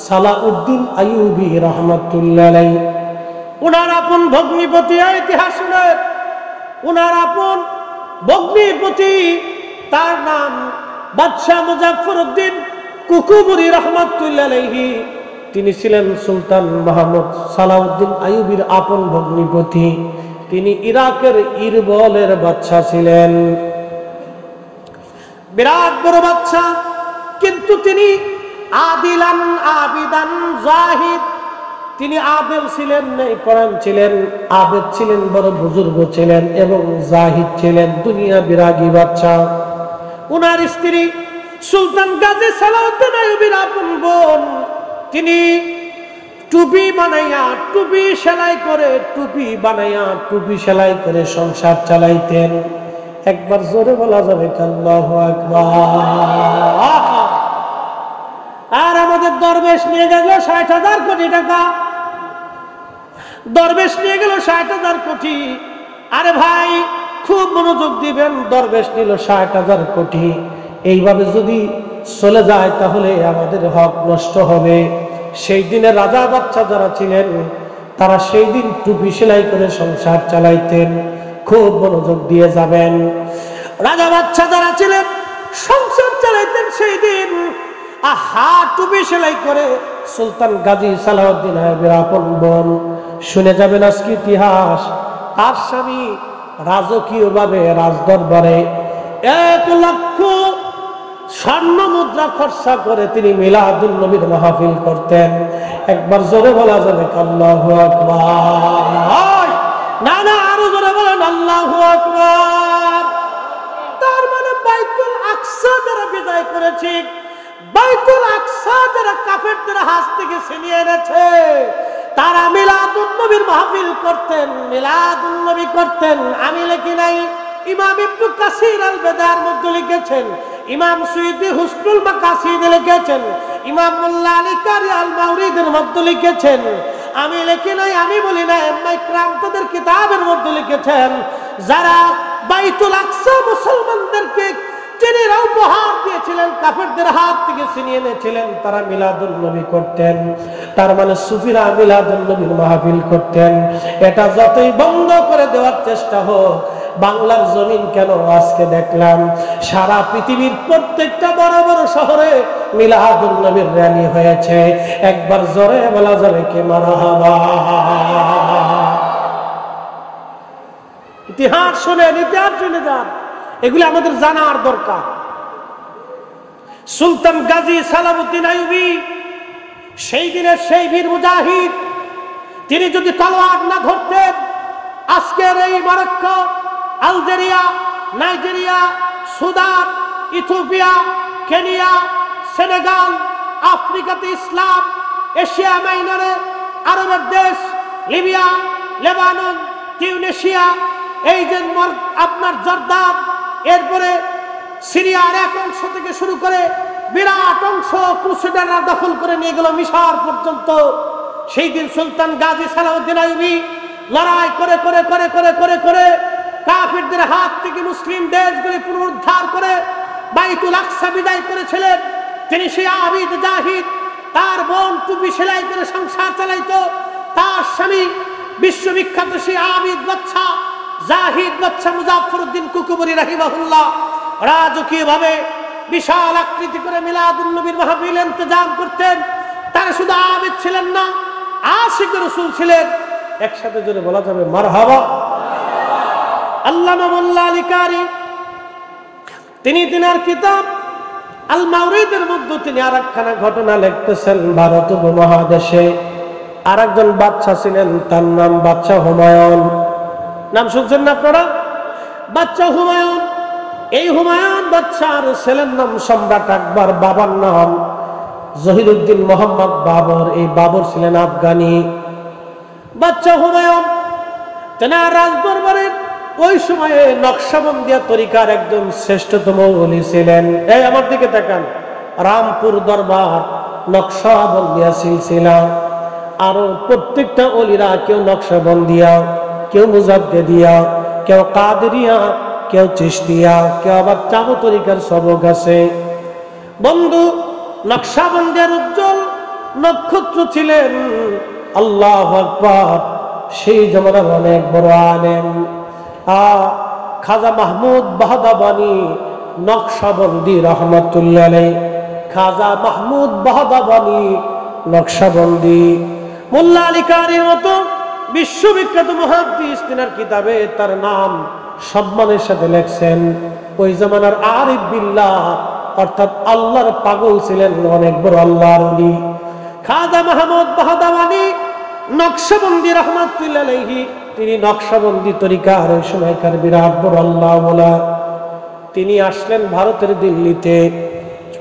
সালাউদ্দিন আইয়ুবী রাহমাতুল্লাহ। উনার আপন ভগ্নিপতি, ইতিহাস শুনেন, উনার আপন ভগ্নিপতি, তার নাম বাদশাহ মুজাফফরউদ্দিন কুকুবুরী রাহমাতুল্লাহ আলাইহি। তিনি ছিলেন সুলতান মাহমুদ সালাউদ্দিন আইয়ুবীর আপন ভগ্নিপতি। তিনি ইরাকের ইরবলের বাদশা ছিলেন, বিরাট বড় বাদশা। কিন্তু তিনি আদিলান আবিদান জাহিদ, তিনি আবেল ছিলেন, কোরআন ছিলেন, আবেদ ছিলেন, বড় বুজুর্গ ছিলেন এবং জাহিদ ছিলেন, দুনিয়া বিরাগী বাদশা। উনার স্ত্রী সুলতান গাজী সালাউদ্দিন আইয়ুবীর আপন বোন, তিনি টুপি বানাইয়া, টুপি সেলাই করে, টুপি বানাইয়া, টুপি সেলাই করে সংসার চালাইতেন। একবার জোরে বলা যাবে আল্লাহু আকবার। আর আমাদের দরবেশ নিয়ে গেল 60,000 কোটি টাকা, দরবেশ নিয়ে গেল 60,000 কোটি। আরে ভাই খুব মনোযোগ দিবেন, দরবেশ নিল ৬০,০০০ কোটি, এইভাবে যদি চলে যায় তাহলে আমাদের হক নষ্ট হবে। সেই দিনে রাজা বাচ্চা যারা ছিলেন তারা সেই দিন টুপি সেলাই করে সংসার চালাইতেন। খুব মনোযোগ দিয়ে যাবেন। রাজা বাচ্চা যারা ছিলেন সংসার চালাইতেন সেই দিন টুপি সেলাই করে। সুলতান গাজী সালাউদ্দিন আইয়ুবের আপন বোন, শুনে যাবেন আজকে ইতিহাস, তার স্বামী রাজকীয়ভাবে রাজদরবারে ১ লক্ষ স্বর্ণ মুদ্রা খরচা করে তিনি মিলাদুন নবীর মাহফিল করতেন। একবার জোরে বলা যাবে আল্লাহু আকবার? না না, আরো জোরে বলেন আল্লাহু আকবার। তার মানে বাইতুল আকসা যারা বিজয় করেছে, বাইতুল আকসা যারা কাফেরদের হাত থেকে ছিনিয়ে এনেছে, তারা মিলাদুন নবীর মাহফিল করতেন, মিলাদুন নবী করতেন। আমি লিখি নাই, ইমাম ইবনে কাসির আল বেদার মধ্যে লিখেছেন, ইমাম সুয়ুতি হুসনুল মাকাসিদে লিখেছেন, ইমাম মোল্লা আলী কারি আল মাওরিদের মধ্যে লিখেছেন। আমি লিখি নাই, আমি বলি না, ইমাম ইকরাম তাদের কিতাবের মধ্যে লিখেছেন। যারা বাইতুল আকসা মুসলমানদেরকে চিনিরা উপহার দিয়েছিলেন, কাফেরদের হাত থেকে ছিনিয়ে এনেছিলেন, তারা মিলাদুন নবী করতেন। তার মানে সুফিরা মিলাদুন নবীর মাহফিল করতেন। এটা যতই বন্ধ করে দেওয়ার চেষ্টা হোক, বাংলার জমিন কেন আজকে দেখলাম সারা পৃথিবীর প্রত্যেকটা বড় বড় শহরে মিলাদুন নবীর র্যালি হয়েছে। একবার জোরে বলা যাবে কি মারহাবা? ইতিহাস শুনেন, ইতিহাস শুনে যান, এগুলি আমাদের জানার দরকার। সুলতান গাজী সালাউদ্দিন আইয়ুবী সেই দিনের সেই বীর মুজাহিদ, তিনি যদি তলোয়ার না ধরতেন, আজকের এই Morocco, Algeria, Nigeria, Sudan, Ethiopia, Kenya, Senegal, আফ্রিকাতে ইসলাম, এশিয়া মাইনরে আরবের দেশ, লিবিয়া, লেবানন, টিউনিশিয়া, এই যে আপনার জর্দান, এরপরে সিরিয়ার এক অংশ থেকে শুরু করে বিরাট অংশ ক্রুসেডাররা দখল করে নিয়ে গেল মিশর পর্যন্ত। সেই দিন সুলতান গাজী সালাউদ্দিন আইয়ুবী লড়াই করে করে করে করে করে করে কাফিরদের হাত থেকে মুসলিম দেশগুলি পুনরুদ্ধার করে বাইতুল আকসা বিজয় করেছিলেন। তিনি সেই আবিদ জাহিদ, তার বোন টুপি সেলাই করে সংসার চালাইতো, তার স্বামী বিশ্ববিখ্যাত সেই আবিদ বাচ্চা জাহিদ বাচ্চা মুজাফফরউদ্দিন কুকুবরী রাহিমাহুল্লাহ রাজকীয়ভাবে বিশাল আকৃতি করে মিলাদুন নবীর মাহফিল ইন্তজাম করতেন। তারা শুধু আবিদ ছিলেন না, আশিক রাসূল ছিলেন। একসাথে জোরে বলা যাবে মারহাবা? আল্লামা মোল্লা আলী কারি তিনি তিনার কিতাব আল মাওরিদের মধ্যে তিনি আরেকখানা ঘটনা লিখতেছেন। ভারত উপমহাদেশে আরেকজন বাদশা ছিলেন, তার নাম বাদশা হুমায়ুন। নাম শুনছেন না আপনারা? বাদশা হুমায়ুন। এই হুমায়ুন বাদশার ছেলের নাম সম্রাট আকবর, বাবার নাম জহিরুদ্দিন মোহাম্মদ বাবর। এই বাবর ছিলেন আফগানি। বাদশা হুমায়ুন তেনার রাজদরবারের ওই সময়ে নকশবন্দিয়া তরিকার একজন শ্রেষ্ঠতম ওলি ছিলেন। এই আমার দিকে তাকান, রামপুর দরবার, নকশবন্দিয়া সিলসিলা। আরো প্রত্যেকটা ওলিরা, কেউ নকশবন্দিয়া, কেউ মুজাদ্দিদিয়া, কেউ কাদেরিয়া, কেউ চিশতিয়া, কেউ আবার চাবু তরিকার সবক আছে। বন্ধু, নকশবন্দিয়ার উজ্জ্বল নক্ষত্র ছিলেন আল্লাহু আকবার সেই জমানার অনেক বড় আলেম খাজা মাহমুদ বাহদাবানী নকশবন্দি রহমাতুল্লাহ আলাইহি। খাজা মাহমুদ বাহদাবানী নকশবন্দি। মোল্লা আলী কারির মতো বিশ্ববিখ্যাত মুহাদ্দিস তিনার কিতাবে তার নাম সম্মানের সাথে লেখছেন। ওই জামানার আরিফ বিল্লাহ অর্থাৎ আল্লাহর পাগল ছিলেন, অনেক বড় আল্লাহর ওলি খাজা মাহমুদ বাহদাবানী নকশবন্দি রহমাতুল্লাহ আলাইহি। তিনি নকশবন্দি তরিকার ওই সময়কার বিরাট বড় আল্লাহ ওয়ালা। তিনি আসলেন ভারতের দিল্লিতে।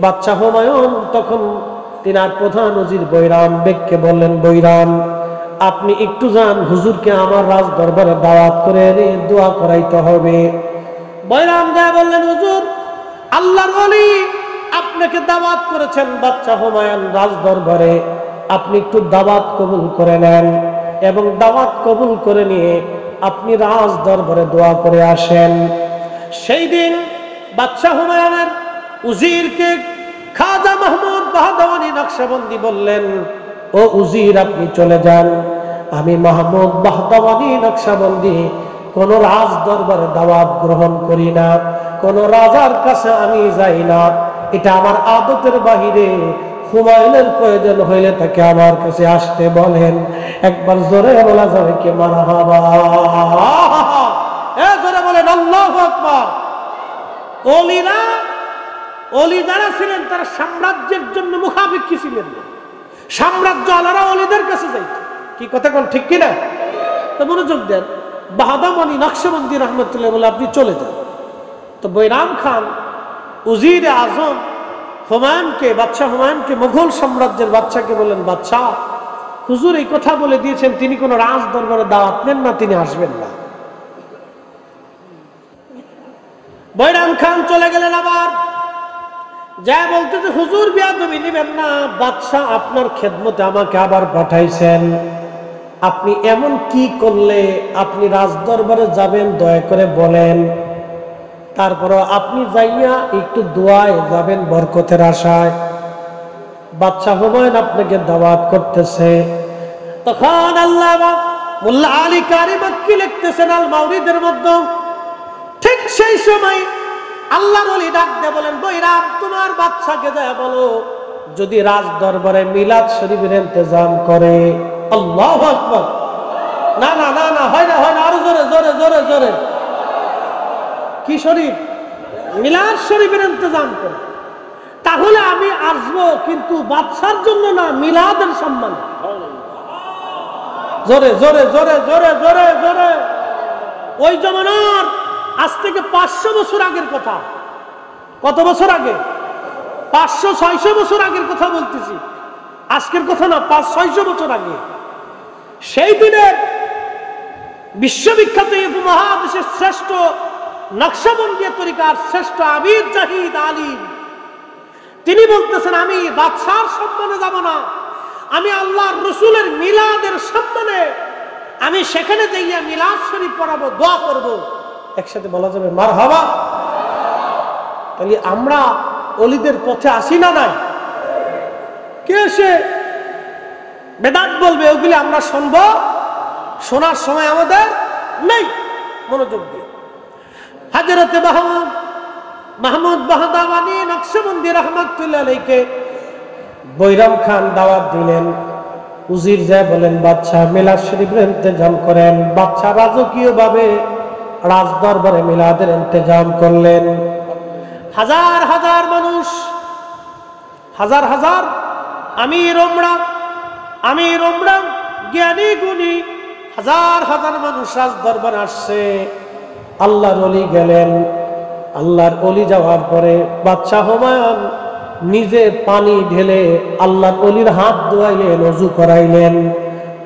বাদশা হুমায়ুন তখন তিনার প্রধান ওজির বৈরাম বেগকে বললেন, বৈরাম আপনি একটু যান, হুজুরকে আমার রাজ দরবারে দাওয়াত করে এনে দোয়া করাইতে হবে। বৈরাম যায় বললেন, হুজুর আল্লাহর ওলি আপনাকে দাওয়াত করেছেন বাদশা হুমায়ুন রাজ দরবারে, আপনি একটু দাওয়াত কবুল করে নেন। এবং দাওয়াত কবুল করে নিয়ে আপনি রাজ দরবারে দোয়া করে আসেন। সেই দিন বাদশাহ হুমায়ুনের উজিরকে খাজা মাহমুদ বাহদাওয়ানি নকশবন্দি বললেন, ও উজির আপনি চলে যান, আমি মাহমুদ বাহদাওয়ানি নকশবন্দি কোন রাজ দরবারে দাওয়াত গ্রহণ করি না, কোন রাজার কাছে আমি যাই না, এটা আমার আদতের বাহিরে। হুমায়ুনের প্রয়োজন হইলে তাকে আমার কাছে আসতে বলেন। একবার জোরে বলা যাবে কি মারহাবা? জোরে বলেন আল্লাহু আকবার। ওলিরা, ওলি যারা ছিলেন তারা সাম্রাজ্যের জন্য মুখাপেক্ষী ছিলেন না, সাম্রাজ্য আলারা ওলিদের কাছে যাইত। কি কথা কোন ঠিক কিনা? তো মনোযোগ দেন। বাহদাওয়ানি নকশবন্দি রহমতুল্লাহ বলে আপনি চলে যান। তো বৈরাম খান উজির আজম হুমায়ুনকে, বাদশাহ হুমায়ুনকে, মুঘল সাম্রাজ্যের বাদশাকে বললেন, বাদশাহ হুজুর এই কথা বলে দিয়েছেন তিনি কোন রাজ দরবারে দাওয়াত নেন না, তিনি আসবেন না। বৈরাম খান চলে গেলেন। আবার যা বলতে যে হুজুর বিয়াদবি নিবেন না, বাদশাহ আপনার খেদমতে আমাকে আবার পাঠাইছেন, আপনি এমন কি করলে আপনি রাজ দরবারে যাবেন দয়া করে বলেন। তারপর আপনি যাইয়া একটু দোয়ায় যাবেন বরকতের আশায়। বাদশাহ হুমায়ুন আপনাকে দাওয়াত করতেছে। তখন আল্লামা মোল্লা আলী কারি মক্কি লিখতেছেন আল মাউরিদের মধ্যে, ঠিক সেই সময় আল্লাহর ওলি ডাক দিয়ে বলেন, বৈরাম তোমার বাদশাকে যায় বলো যদি রাজ দরবারে মিলাদ শরীফের ইন্তজাম করে। আল্লাহু আকবার। না না না না, হয় না হয় না, আরো জোরে জোরে জোরে জোরে। কি শরীফ? মিলাদ শরীফের ইন্তজাম করে। তাহলে আমি আসবো, কিন্তু বাদশার জন্য না, মিলাদের সম্মান। জোরে জোরে জোরে জোরে জোরে জোরে। ওই জমানার আজ থেকে 500 বছর আগের কথা। কত বছর আগে? 500-600 বছর আগের কথা বলতেছি, আজকের কথা না, 500-600 বছর আগে। সেই দিনে বিশ্ববিখ্যাত উপমহাদেশের শ্রেষ্ঠ নকশবন্দিয়া তরিকার শ্রেষ্ঠ আমির জাহিদ আলিম, তিনি বলতেছেন, আমি বাদশার সম্মানে যাব না, আমি আল্লাহর রসুলের মিলাদের সম্মানে আমি সেখানে যাইয়া মিলাদ শরীফ পড়াবো, দোয়া করব। একসাথে বলা যাবে মারহাবা। তাহলে আমরা ওলিদের পথে আসি না? নাই। কে সে বেদাত বলবে ওগুলি আমরা শুনবো, শোনার সময় আমাদের নেই। মনোযোগ দিয়ে হযরত মাহমুদ বাহদাওয়ানি নকশবন্দি রহমাতুল্লাহ আলাইহিকে বৈরাম খান দাওয়াত দিলেন। উজির যায় বলেন, বাদশাহ মিলাদ শরীফের ইন্তজাম করেন। বাদশাহ রাজকীয় ভাবে রাজ দরবারে মিলাদের ইন্তজাম করলেন। হাজার হাজার মানুষ, হাজার হাজার আমির ওমরা জ্ঞানী গুণী হাজার হাজার মানুষ রাজ দরবারে আসছে। আল্লাহর ওলি গেলেন। আল্লাহর ওলি যাওয়ার পরে বাদশাহ হুমায়ুন নিজে পানি ঢেলে আল্লাহর ওলির হাত ধোয়াইলেন, ওযু করাইলেন,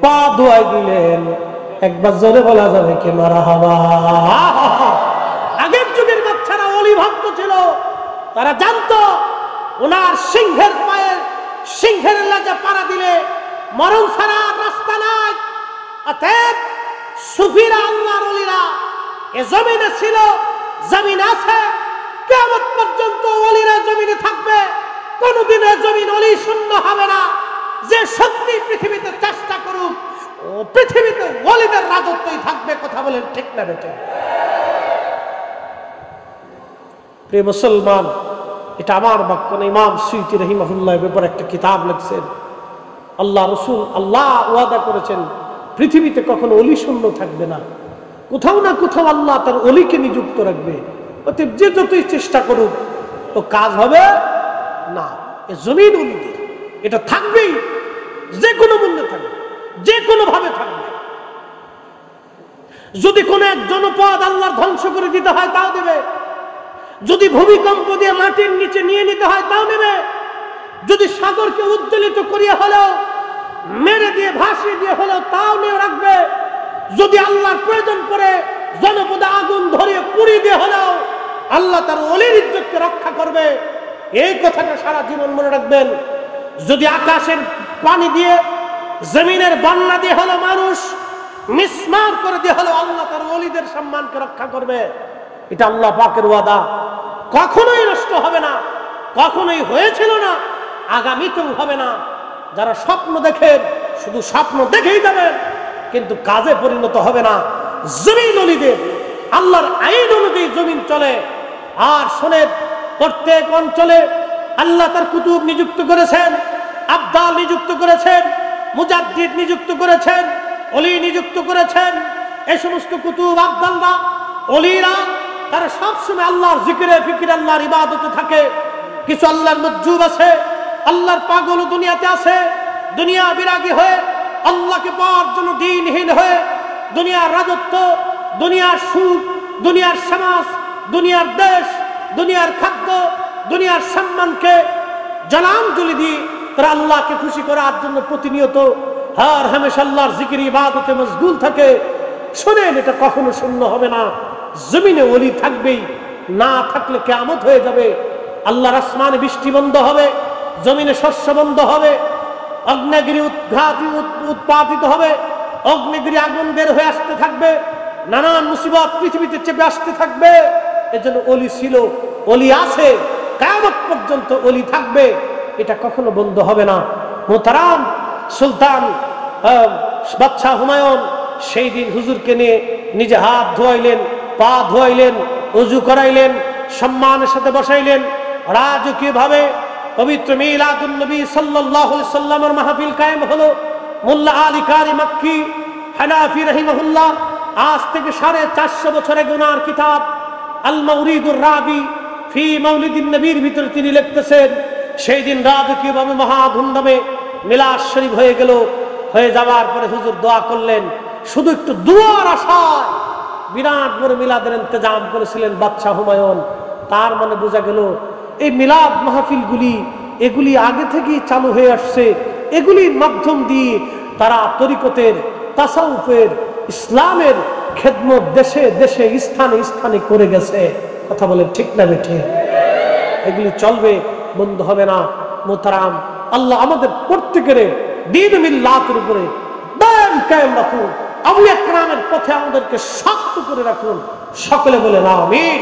পা ধোয়াই দিলেন। একবার জোরে বলা যাবে কি মারহাবা? আগের যুগের বাচ্চারা ওলি ভক্ত ছিল, তারা জানতো ওনার সিংহের পায়ে সিংহের লেজে পাড়া দিলে মরণ ছাড়া রাস্তা নাই। অতএব সুফিরা আল্লাহর ওলিরা এ জমিনে ছিল, জমিন আছে, কিয়ামত পর্যন্ত ওলিরা জমিনে থাকবে। কোনদিন জমিন ওলি শূন্য হবে না। যে শক্তি পৃথিবীতে চেষ্টা করুক, ও পৃথিবীতে ওলিদের রাজত্বই থাকবে। কথা বলেন ঠিক না বেটে? প্রিয় মুসলমান, এটা আমার বাক্য না, ইমাম সুয়ুতি রাহিমাহুল্লাহ ব্যাপারে একটা কিতাব লিখছেন। আল্লাহ রসুল, আল্লাহ ওয়াদা করেছেন পৃথিবীতে কখনো অলি শূন্য থাকবে না। কোথাও না কোথাও আল্লাহ তার অলিকে নিযুক্ত রাখবে। অতএব যে যতই চেষ্টা করুক তো কাজ হবে না। এ জমিন অলিদের, এটা থাকবেই, যে কোনো মূল্যে থাকবে, যে কোনো ভাবে থাকবে। যদি কোনো এক জনপদ আল্লাহর ধ্বংস করে দিতে হয় তাও দেবে, যদি ভূমিকম্প দিয়ে মাটির নিচে নিয়ে নিতে হয় তাও নেবে, যদি সাগরকে উদ্দোলিত করিয়া হলেও মেরে দিয়ে ভাসিয়ে দিয়ে হলেও তাও নিয়ে রাখবে, যদি আল্লাহর প্রয়োজন পড়ে জনপদে আগুন ধরিয়ে পুড়িয়ে দিয়ে হলেও আল্লাহ তার ওলির ইজ্জতকে রক্ষা করবে। এই কথাটা সারা জীবন মনে রাখবেন। যদি আকাশের পানি দিয়ে, জমিনের বন্যা দিয়ে হলো মানুষ মিসমার করে দিয়ে হলো আল্লাহ তার ওলিদের সম্মানকে রক্ষা করবে। এটা আল্লাহ পাকের ওয়াদা, কখনোই নষ্ট হবে না, কখনোই হয়েছিল না, আগামীতেও হবে না। যারা স্বপ্ন দেখেন শুধু স্বপ্ন দেখেই যাবেন, কিন্তু কাজে পরিণত হবে না। জমিন ওলিদের আল্লাহর আইন অনুযায়ী জমিন চলে। আর শোনেন, প্রত্যেক অঞ্চলে আল্লাহ তার কুতুব নিযুক্ত করেছেন, আবদাল নিযুক্ত করেছেন, মুজাদ্দিদ নিযুক্ত করেছেন, অলি নিযুক্ত করেছেন। এই সমস্ত কুতুব আবদালরা অলিরা তারা সবসময় আল্লাহর জিকিরে ফিকিরে আল্লাহর ইবাদতে থাকে। কিছু আল্লাহর মজ্জুব আছে, আল্লাহর পাগল দুনিয়াতে আছে, দুনিয়া বিরাগী হয়ে আল্লাহকে পাওয়ার জন্য দিনহীন হয়ে দুনিয়ার রাজত্ব, দুনিয়ার সুখ, দুনিয়ার সমাজ, দুনিয়ার দেশ, দুনিয়ার খাদ্য, দুনিয়ার সম্মানকে জলাঞ্জলি দিয়ে তারা আল্লাহকে খুশি করার জন্য প্রতিনিয়ত আর হামেশা আল্লাহর জিকির ইবাদতে মশগুল থাকে। শোনেন, এটা কখনো শূন্য হবে না। জমিনে ওলি থাকবেই, না থাকলে কিয়ামত হয়ে যাবে। আল্লাহর আসমানে বৃষ্টি বন্ধ হবে, জমিনে শস্য বন্ধ হবে, অগ্নিগিরি উৎপাদিত হবে, অগ্নিগিরি আগুন বের হয়ে আসতে থাকবে, নানান মুসিবত পৃথিবীতে চেপে আসতে থাকবে। এজন্য ওলি ছিল, ওলি আছে, কিয়ামত পর্যন্ত ওলি থাকবে, এটা কখনো বন্ধ হবে না। মোহতারাম সুলতান বাদশাহ হুমায়ুন সেই দিন হুজুরকে নিয়ে নিজে হাত ধোয়াইলেন, পা ধোয়াইলেন, ওযু করাইলেন, সম্মানের সাথে বসাইলেন। রাজকীয় ভাবে পবিত্র মিলাদুন নবী সাল্লাল্লাহু আলাইহি সাল্লামের মাহফিল কায়েম হলো। মোল্লা আলী কারি মক্কি হানাফি রাহিমাহুল্লাহ আজ থেকে 450 বছরে গুনার কিতাব আল মাউরিদুর রাবি ফি মাউলিদিন নবীর ভিতরে তিনি লিখতেছেন, সেই দিন রাজকীয় ভাবে মহা ধুমধামে মিলাদ শরীফ হয়ে গেল। হয়ে যাওয়ার পরে হুজুর দোয়া করলেন, শুধু একটু দুয়ার আশায় বিরাট বড় মিলাদের ইন্তজাম করেছিলেন বাদশাহ হুমায়ুন। তার মানে বোঝা গেল এই মিলাদ মাহফিলগুলি এগুলি আগে থেকেই চালু হয়ে আসছে। এগুলির মাধ্যম দিয়ে তারা তরিকতের, তাসাউফের, ইসলামের খেদমত দেশে দেশে স্থানে স্থানে করে গেছে। কথা বলে ঠিক না বেঠে? এগুলি চলবে, বন্ধ হবে না। মোহতারাম, আল্লাহ আমাদের প্রত্যেকের দ্বীন মিল্লাতের উপরে দায়েম কায়েম রাখুন, আউলিয়া কেরামের পথে আমাদেরকে শক্ত করে রাখুন। সকলে বলে আমিন।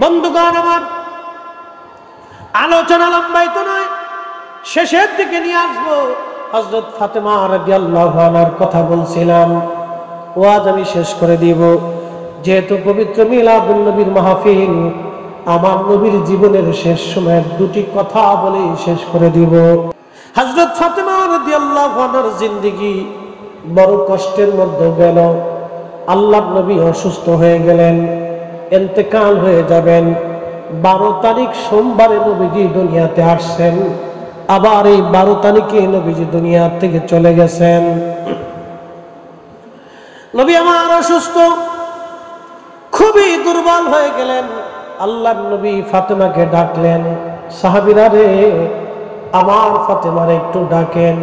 বন্ধুগণ আমার, আলোচনা লম্বায়িত নয়, শেষের দিকে নিয়ে আসবো। হযরত ফাতেমা রাদিয়াল্লাহু আনহার কথা বলছিলাম, ওয়াজ আমি শেষ করে দিব। যেহেতু পবিত্র মিলাদুন নবীর মাহফিল, আমার নবীর জীবনের শেষ সময়ের দুটি কথা বলে শেষ করে দিব। হযরত ফাতেমা রাদিয়াল্লাহু আনহার জিন্দেগি বড় কষ্টের মধ্যে গেল। আল্লাহর নবী অসুস্থ হয়ে গেলেন, ইন্তেকাল হয়ে যাবেন। 12 তারিখ সোমবারে নবীজি দুনিয়াতে আসছেন। আবার এই 12 তারিখে নবীজি দুনিয়া থেকে চলে গেছেন। নবী আমার অসুস্থ, খুবই দুর্বল হয়ে গেলেন। আল্লাহর নবী ফাতেমাকে ডাকলেন, সাহাবীরা রে, আমার ফাতেমারে একটু ডাকেন,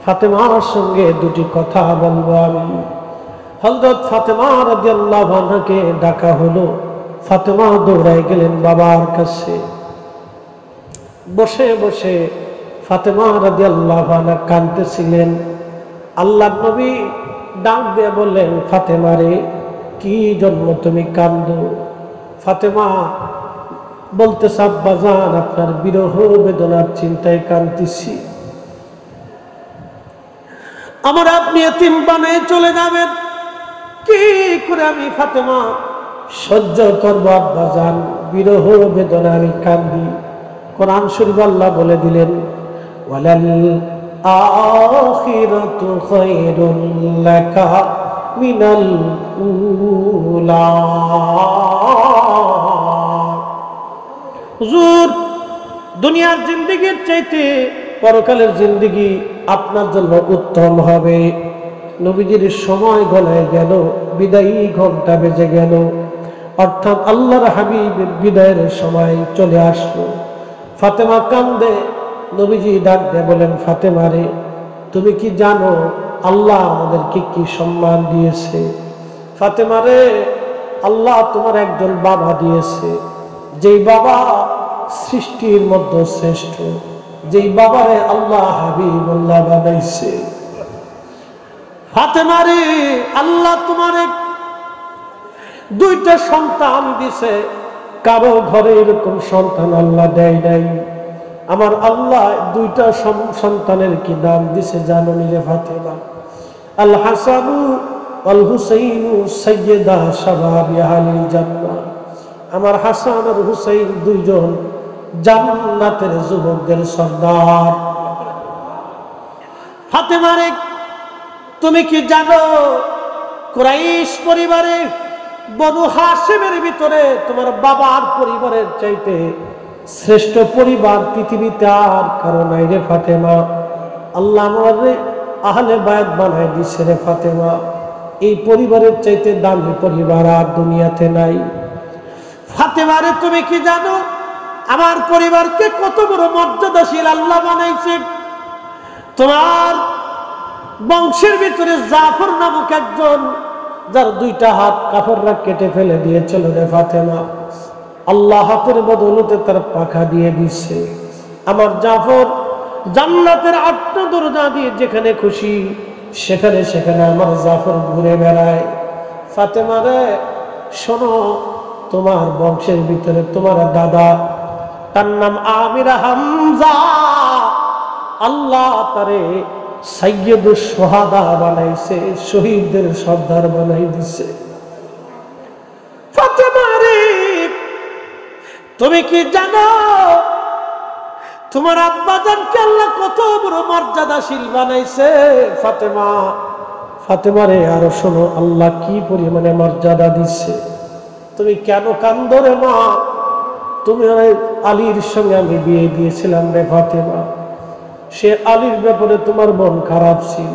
ফাতেমার সঙ্গে দুটি কথা বলবো আমি। হযরত ফাতেমা রাদিয়াল্লাহু আনহাকে ডাকা হলো। ফাতেমা দৌড়ায় গেলেন বাবার কাছে। বসে বসে ফাতেমা রাদিয়াল্লাহু আনহা কাঁদতেছিলেন। আল্লাহর নবী ডাক দিয়ে বললেন, ফাতেমা রে, কি জন্য তুমি কাঁদো? ফাতেমা বলতেছে, আব্বাজান, আপনার বিরহ বেদনার চিন্তায় কাঁদতেছি। আমার আপনি এতিম বানিয়ে চলে যাবেন, কি করে আমি ফাতেমা সহ্য করবো আব্বাজান? বিরহ বেদনা আমি কাঁদি। কোরআন শরীফ আল্লাহ বলে দিলেন, ওয়ালাল আখিরাতু খায়রুল লাকা মিনাল উলা। হুজুর, দুনিয়ার জিন্দেগির চাইতে পরকালের জিন্দেগি আপনার জন্য উত্তম হবে। নবীজির সময় গলায় গেল, বিদায়ী ঘন্টা বেজে গেল, অর্থাৎ আল্লাহর হাবিবের বিদায়ের সময় চলে আসলো। ফাতেমা কান্দে। নবীজি ডাক দিয়ে বলেন, ফাতেমা রে, তুমি কি জানো আল্লাহ আমাদেরকে কি সম্মান দিয়েছে? ফাতেমা রে, আল্লাহ তোমার একজন বাবা দিয়েছে, যেই বাবা সৃষ্টির মধ্যে শ্রেষ্ঠ, যেই বাবারে আল্লাহ হাবিবুল্লাহ বানাইছে। ফাতেমা রে, আল্লাহ তোমার দুইটা সন্তান দিছে, কারো ঘরে এরকম সন্তান আল্লাহ দেয় নাই। আমার আল্লাহ দুইটা সন্তানের কি নাম দিছে জানো নি রে ফাতেমা? আল হাসানু আল হুসাইনু সাইয়্যিদা শাবাবি আহলিল জান্নাহ। আমার হাসান আর হুসাইন দুইজন জান্নাতের যুবকদের সর্দার। ফাতেমা রে, তুমি কি জানো কুরাইশ পরিবারের বনু হাশিমের ভিতরে তোমার বাবার পরিবারের চাইতে শ্রেষ্ঠ পরিবার পৃথিবীতে আর কারো নাই রে ফাতেমা। আল্লাহ আমারে আহলে বায়াত বানায় দিছে রে ফাতেমা। এই পরিবারের চাইতে দামি পরিবার আর দুনিয়াতে নাই। ফাতেমা রে, তুমি কি জানো আমার পরিবারকে কত বড় মর্যাদাশীল আল্লাহ বানাইছে? তোমার বংশের ভিতরে জাফর নামক একজন, যার দুইটা হাত কাফেররা কেটে ফেলে দিয়েছিল রে ফাতেমা, আল্লাহ হাতের বদৌলতে তার পাখা দিয়ে দিচ্ছে। আমার জাফর জান্নাতের 8টা দরজা দিয়ে যেখানে খুশি সেখানে সেখানে আমার জাফর ঘুরে বেড়ায়। ফাতেমা রে শোনো, তোমার বংশের ভিতরে তোমার দাদা, তার নাম আমির হামজা, আল্লাহ তারে সাইয়্যিদুশ শুহাদা বানাইছে, শহীদদের সর্দার বানাই দিছে। ফাতেমা রে, তুমি কি জানো তোমার আব্বাজানকে আল্লাহ কত বড় মর্যাদাশীল বানাইছে? ফাতেমা, ফাতেমা রে আরো শোনো, আল্লাহ কি পরিমাণে মর্যাদা দিচ্ছে। তুমি কেন কান্দো রে মা? তুমি আলীর সঙ্গে আমি বিয়ে দিয়েছিলাম রে ফাতেমা, সে আলীর ব্যাপারে তোমার মন খারাপ ছিল,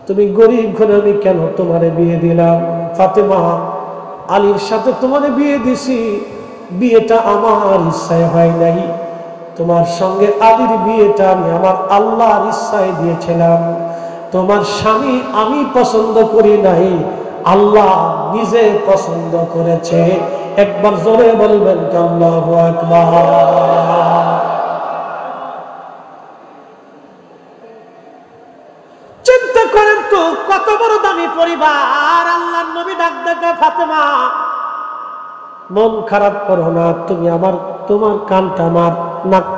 তুমি গরিব ঘরে, আমি কেন তোমারে বিয়ে দিলাম? ফাতেমা, আলীর সাথে তোমারে বিয়ে দিছি, বিয়েটা আমার ইচ্ছায় হয় নাই। তোমার সঙ্গে আলীর বিয়েটা আমি আমার আল্লাহর ইচ্ছায় দিয়েছিলাম। তোমার স্বামী আমি পছন্দ করি নাই, আল্লাহ নিজে পছন্দ করেছে। একবার জোরে বলবেন কি আল্লাহু আকবার। চিন্তা করেন তো কত বড় দামি পরিবার। আল্লাহর নবী ডাক দেখে, ফাতেমা মন খারাপ করো না, তুমি আমার তোমার কানটা আমার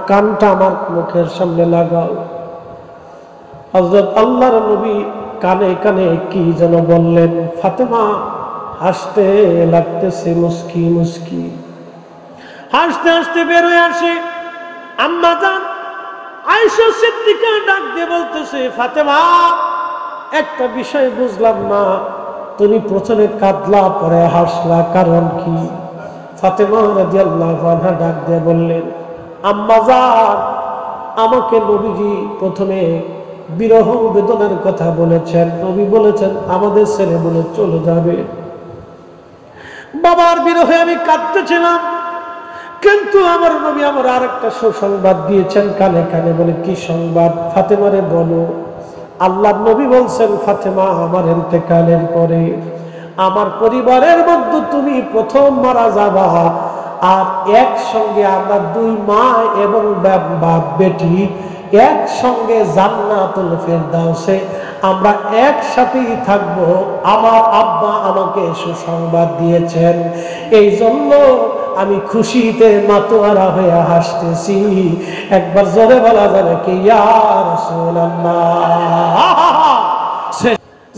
কানটা আমার মুখের সামনে লাগাও। হযরত আল্লাহর নবী কানে কানে কি যেন বললেন। ফাতেমা হাসতে লাগতেছে, মুস্কি মুস্কি হাসতে হাসতে বের হয়ে আসে। আম্মা জান আয়েশা সিদ্দিকা ডাক দিয়ে বলতেছে, ফাতেমা একটা বিষয় বুঝলাম না, তুমি প্রথমে কাঁদলা পরে হাসলা, কারণ কি? ফাতেমা রাদিয়াল্লাহু আনহা ডাক দিয়ে বললেন, আম্মা জান আমাকে নবীজি প্রথমে বিরহ বেদনার কথা বলেছেন। নবী বলেছেন আমাদের ছেড়ে বলে চলে যাবে। বাবার বিরহে আমি কাঁদতেছিলাম, কিন্তু আমার নবী আমার আরেকটা সুসংবাদ দিয়েছেন কানে কানে। বলে কি সংবাদ? ফাতেমারে বলো। আল্লাহর নবী বলছেন, ফাতেমা আমার ইন্তেকালের পরে আমার পরিবারের মধ্যে তুমি প্রথম মারা যাবা, আর একসঙ্গে আমরা 2 মা এবং বাপ বেটি একসঙ্গে জান্নাতুল ফেরদাউসে আমরা একসাথেই থাকবো। আমার আব্বা আমাকে সুসংবাদ দিয়েছেন, এই জন্য আমি খুশিতে মাতোয়ারা হয়ে হাসতেছি। একবার জোরে বলা যাবে কি ইয়া রাসূলুল্লাহ।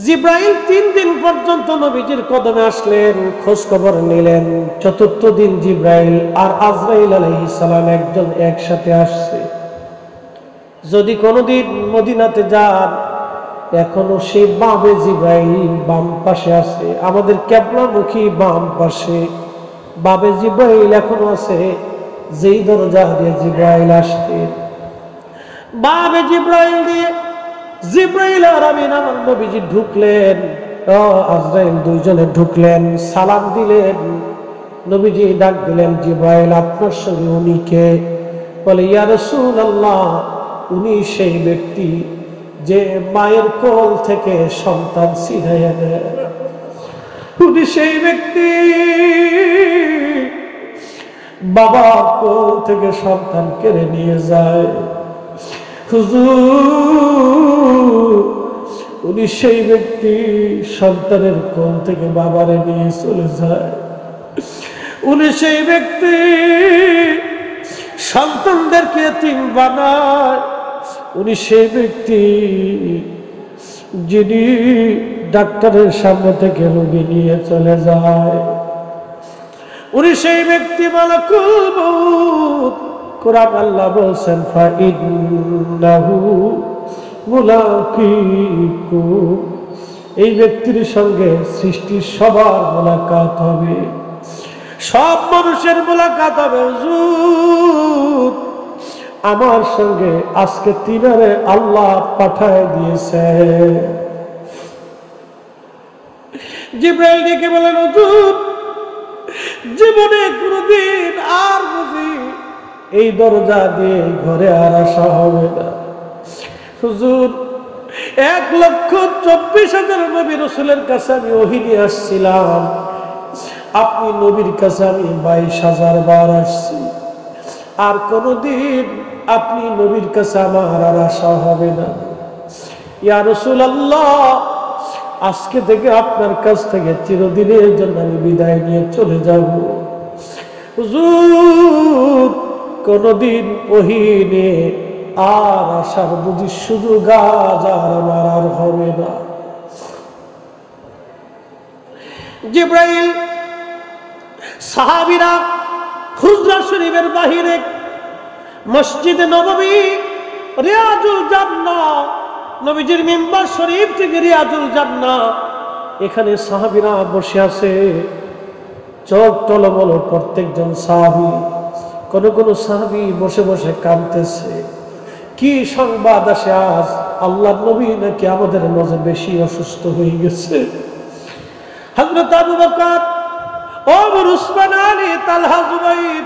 জিব্রাইল 3 দিন পর্যন্ত নবীজির কদমে আসলেন, খোঁজ খবর নিলেন। 4th দিন জিব্রাইল আর আজরাইল আলাইহিস সালাম একজন একসাথে আসছে। যদি কোনোদিন মদিনাতে যান, এখনো সেই বাবে জিব্রাইল বাম পাশে আছে, আমাদের কিবলামুখী বাম পাশে বাবে জিব্রাইল এখনো আছে। যেই দরজা দিয়ে জিব্রাইল আসতেন, বাবে জিব্রাইল দিয়ে জিব্রাইল আর আমিন আমার নবীজি ঢুকলেন, আজরাইল দুইজনে ঢুকলেন, সালাম দিলেন। নবীজি ডাক দিলেন, জিব্রাইল আপনার সঙ্গে উনি কে? বলে ইয়া রাসূলুল্লাহ, উনি সেই ব্যক্তি যে মায়ের কোল থেকে সন্তান ছিনাইয়া নেয়। উনি সেই ব্যক্তি বাবার কোল থেকে সন্তান কেড়ে নিয়ে যায়। হুজুর উনি সেই ব্যক্তি সন্তানের কোল থেকে বাবারে নিয়ে চলে যায়। উনি সেই ব্যক্তি সন্তানদেরকে এতিম বানায়। উনি সেই ব্যক্তি যিনি ডাক্তারের সামনে থেকে রোগী নিয়ে চলে যায়। উনি সেই ব্যক্তি মালাকুল মউত। কোরআন আল্লাহ বলছেন ফাইন্নাহু মুলাকিকুম, এই ব্যক্তির সঙ্গে সৃষ্টির সবার মোলাকাত হবে, সব মানুষের মোলাকাত হবে। হুজুর আমার সঙ্গে আজকে তিনারে আল্লাহ পাঠায় দিয়েছে। জিবরাইল ডেকে বলেন, হুজুর জীবনে কোনদিন আর বুঝি এই দরজা দিয়ে ঘরে আর আসা হবে না। হুজুর 1,24,000 নবী রাসূলের কাছে আমি ওহী নিয়ে আসছিলাম, আপনি নবীর কাছে আমি 22,000 বার আসছি, আর কোনদিন আপনি নবীর কাছে আমার আর আসা হবে না। ইয়া রাসূলুল্লাহ আজকে থেকে আপনার কাছ থেকে চিরদিনের জন্য আমি বিদায় নিয়ে চলে যাব। হুজুর কোনদিন ওহী নিয়ে আর আসার বুঝি সুযোগ আজ আমার আর হবে না। জিবরাইল সাহাবীরা হুজরা শরীফের বাহিরে মসজিদে নববী রিয়াজুল জান্নাহ, নবীজির মিম্বার শরীফ থেকে রিয়াজুল জান্নাহ, এখানে সাহাবীরা বসে আছে। চোখ টলমল প্রত্যেকজন সাহাবী। কোন কোন সাহাবী বসে বসে কাঁদতেছে। কি সংবাদ আসে আজ? আল্লাহর নবী নাকি আমাদের মাঝে বেশি অসুস্থ হয়ে গেছে। হযরত আবু বকর, ওমর, উসমান, আলী, তালহা, জুবাইর,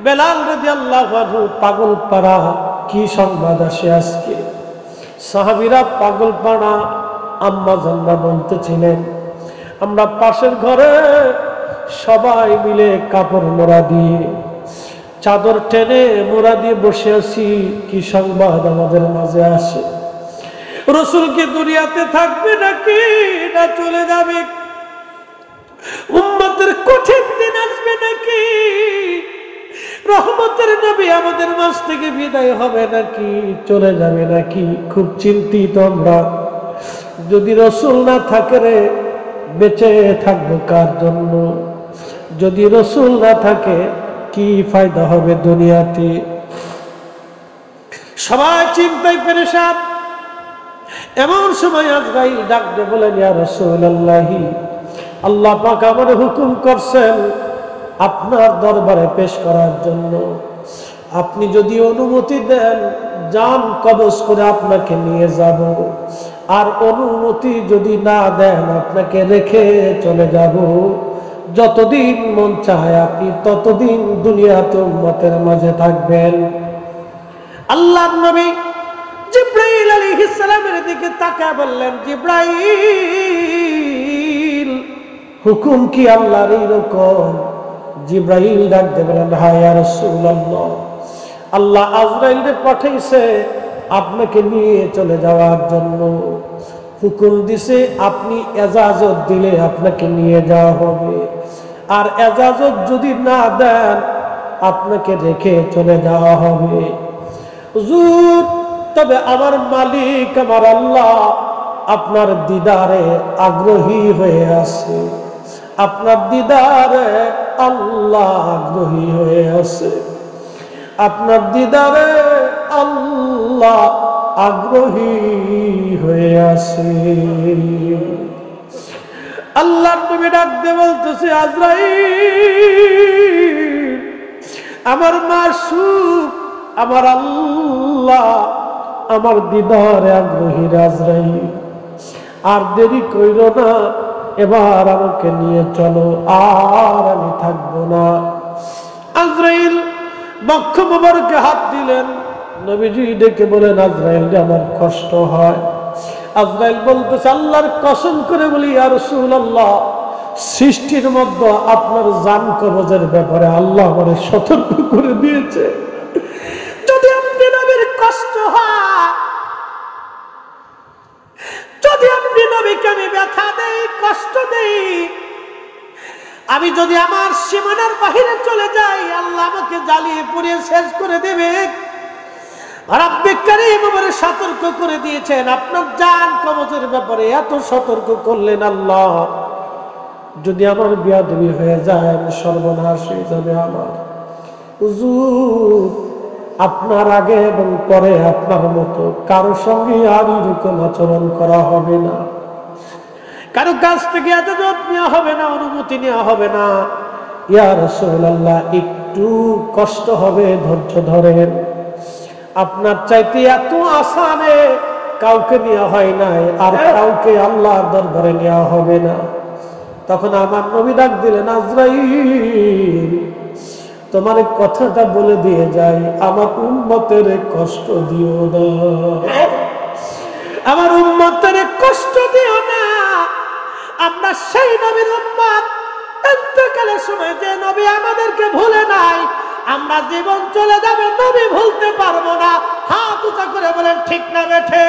বেলাল রাদিয়াল্লাহু আনহু পাগলপাড়া। কি সংবাদ আসে আজকে? সাহাবীরা পাগলপাড়া। আম্মা জানরা বলতেছিলেন, আমরা পাশের ঘরে সবাই মিলে কাপড় মোড়া দিয়ে, চাদর টেনে মোড়া দিয়ে বসে আছি। কি সংবাদ আমাদের মাঝে আসে? রাসূল কি দুনিয়াতে থাকবে নাকি না চলে যাবে? উম্মতের কঠিন দিন আসবে নাকি? রহমতের নবী আমাদের মাঝ থেকে বিদায় হবে নাকি চলে যাবে নাকি? খুব চিন্তিত আমরা। যদি রাসূল না থাকে রে, বেঁচে থাকবো কার জন্য? যদি রাসূল না থাকে কি ফায়দা হবে দুনিয়াতে? সবাই চিন্তায় পেরেশান। এমন সময় আজরাইল ডাক দিয়ে বলেন, ইয়া রাসূলুল্লাহ, আল্লাহ পাক আমারে হুকুম করছেন আপনার দরবারে পেশ করার জন্য। আপনি যদি অনুমতি দেন জান কবজ করে আপনাকে নিয়ে যাব, আর অনুমতি যদি না দেন আপনাকে রেখে চলে যাব। যতদিন মন চায় আপনি ততদিন দুনিয়াতে উম্মতের মাঝে থাকবেন। আল্লাহর নবী জিবরাইল আলাইহিস সালামের দিকে তাকায় বললেন, জিবরাইল হুকুম কি আল্লাহর এরকম? জিবরাইল ডাক দিয়ে বলেন, হ্যাঁ ইয়া রাসূলুল্লাহ, আল্লাহ আজরাইলকে পাঠাইছে আপনাকে নিয়ে চলে যাওয়ার জন্য। হুকুম দিছে আপনি এজাজত দিলে আপনাকে নিয়ে যাওয়া হবে, আর এজাজত যদি না দেন আপনাকে রেখে চলে যাওয়া হবে। হুজুর তবে আমার মালিক আমার আল্লাহ আপনার দিদারে আগ্রহী হয়ে আছে। আপনার দিদারে আল্লাহ আগ্রহী হয়ে আছে। আপনার দিদারে আল্লাহ আগ্রহী হয়ে আছে। আল্লাহ নবী ডাক দিয়ে বলতেছে, আজরাইল আমার মাসুক আমার আল্লাহ আমার দিদারে আগ্রহী। আজরাইল আর দেরি কইরো না, এবার আমাকে নিয়ে চলো, আর আমি থাকবো না। আজরাইল বক্ষ মোবারকে হাত দিলেন। নবীজি ডেকে বলেন, আজরাইল আমার কষ্ট হয়। আজরাইল বলতেছে, আল্লাহর কসম করে বলি ইয়া রাসূলুল্লাহ, সৃষ্টির মধ্যে আপনার জান কবজের ব্যাপারে আল্লাহ আমারে সতর্ক করে দিয়েছে। যদি আপনি নবীর কষ্ট হয়, যদি নবীকে আমি ব্যথা দেই, কষ্ট দেই, আমি যদি আমার সীমানার বাহিরে চলে যাই, আল্লাহ আমাকে জ্বালিয়ে পুড়িয়ে শেষ করে দেবে। রব্বে কারীম আমারে সতর্ক করে দিয়েছেন, আপনার জান কবজের ব্যাপারে এত সতর্ক করলেন আল্লাহ, যদি আমার বিয়াদবি হয়ে যায় আমি সর্বনাশ হয়ে যাবে আমার। হুজুর, আপনার আগে এবং পরে আপনার মতো কারো সঙ্গে আর এরকম আচরণ করা হবে না, কারো কাছ থেকে ইজাজত নেওয়া হবে না, অনুমতি নেওয়া হবে না। ইয়া রাসূলুল্লাহ, একটু কষ্ট হবে, ধৈর্য ধরেন। আপনার চাইতে এত আসানে কাউকে নেওয়া হয় নাই, আর কাউকে আল্লাহর দরবারে নেওয়া হবে না। তখন আমার নবী ডাক দিলেন, আজরাইল, তোমার কথাটা বলে দিয়ে যাই, আমার উম্মতের কষ্ট দিও না, আমার উম্মতের কষ্ট দিও না। আমরা সেই নবীর উম্মত, ইন্তেকালের সময় যে নবী আমাদেরকে ভুলে নাই, আমরা জীবন চলে যাবে, নবী ভুলতে পারবো না। হাত উঁচা করে বলেন ঠিক না বেঠে?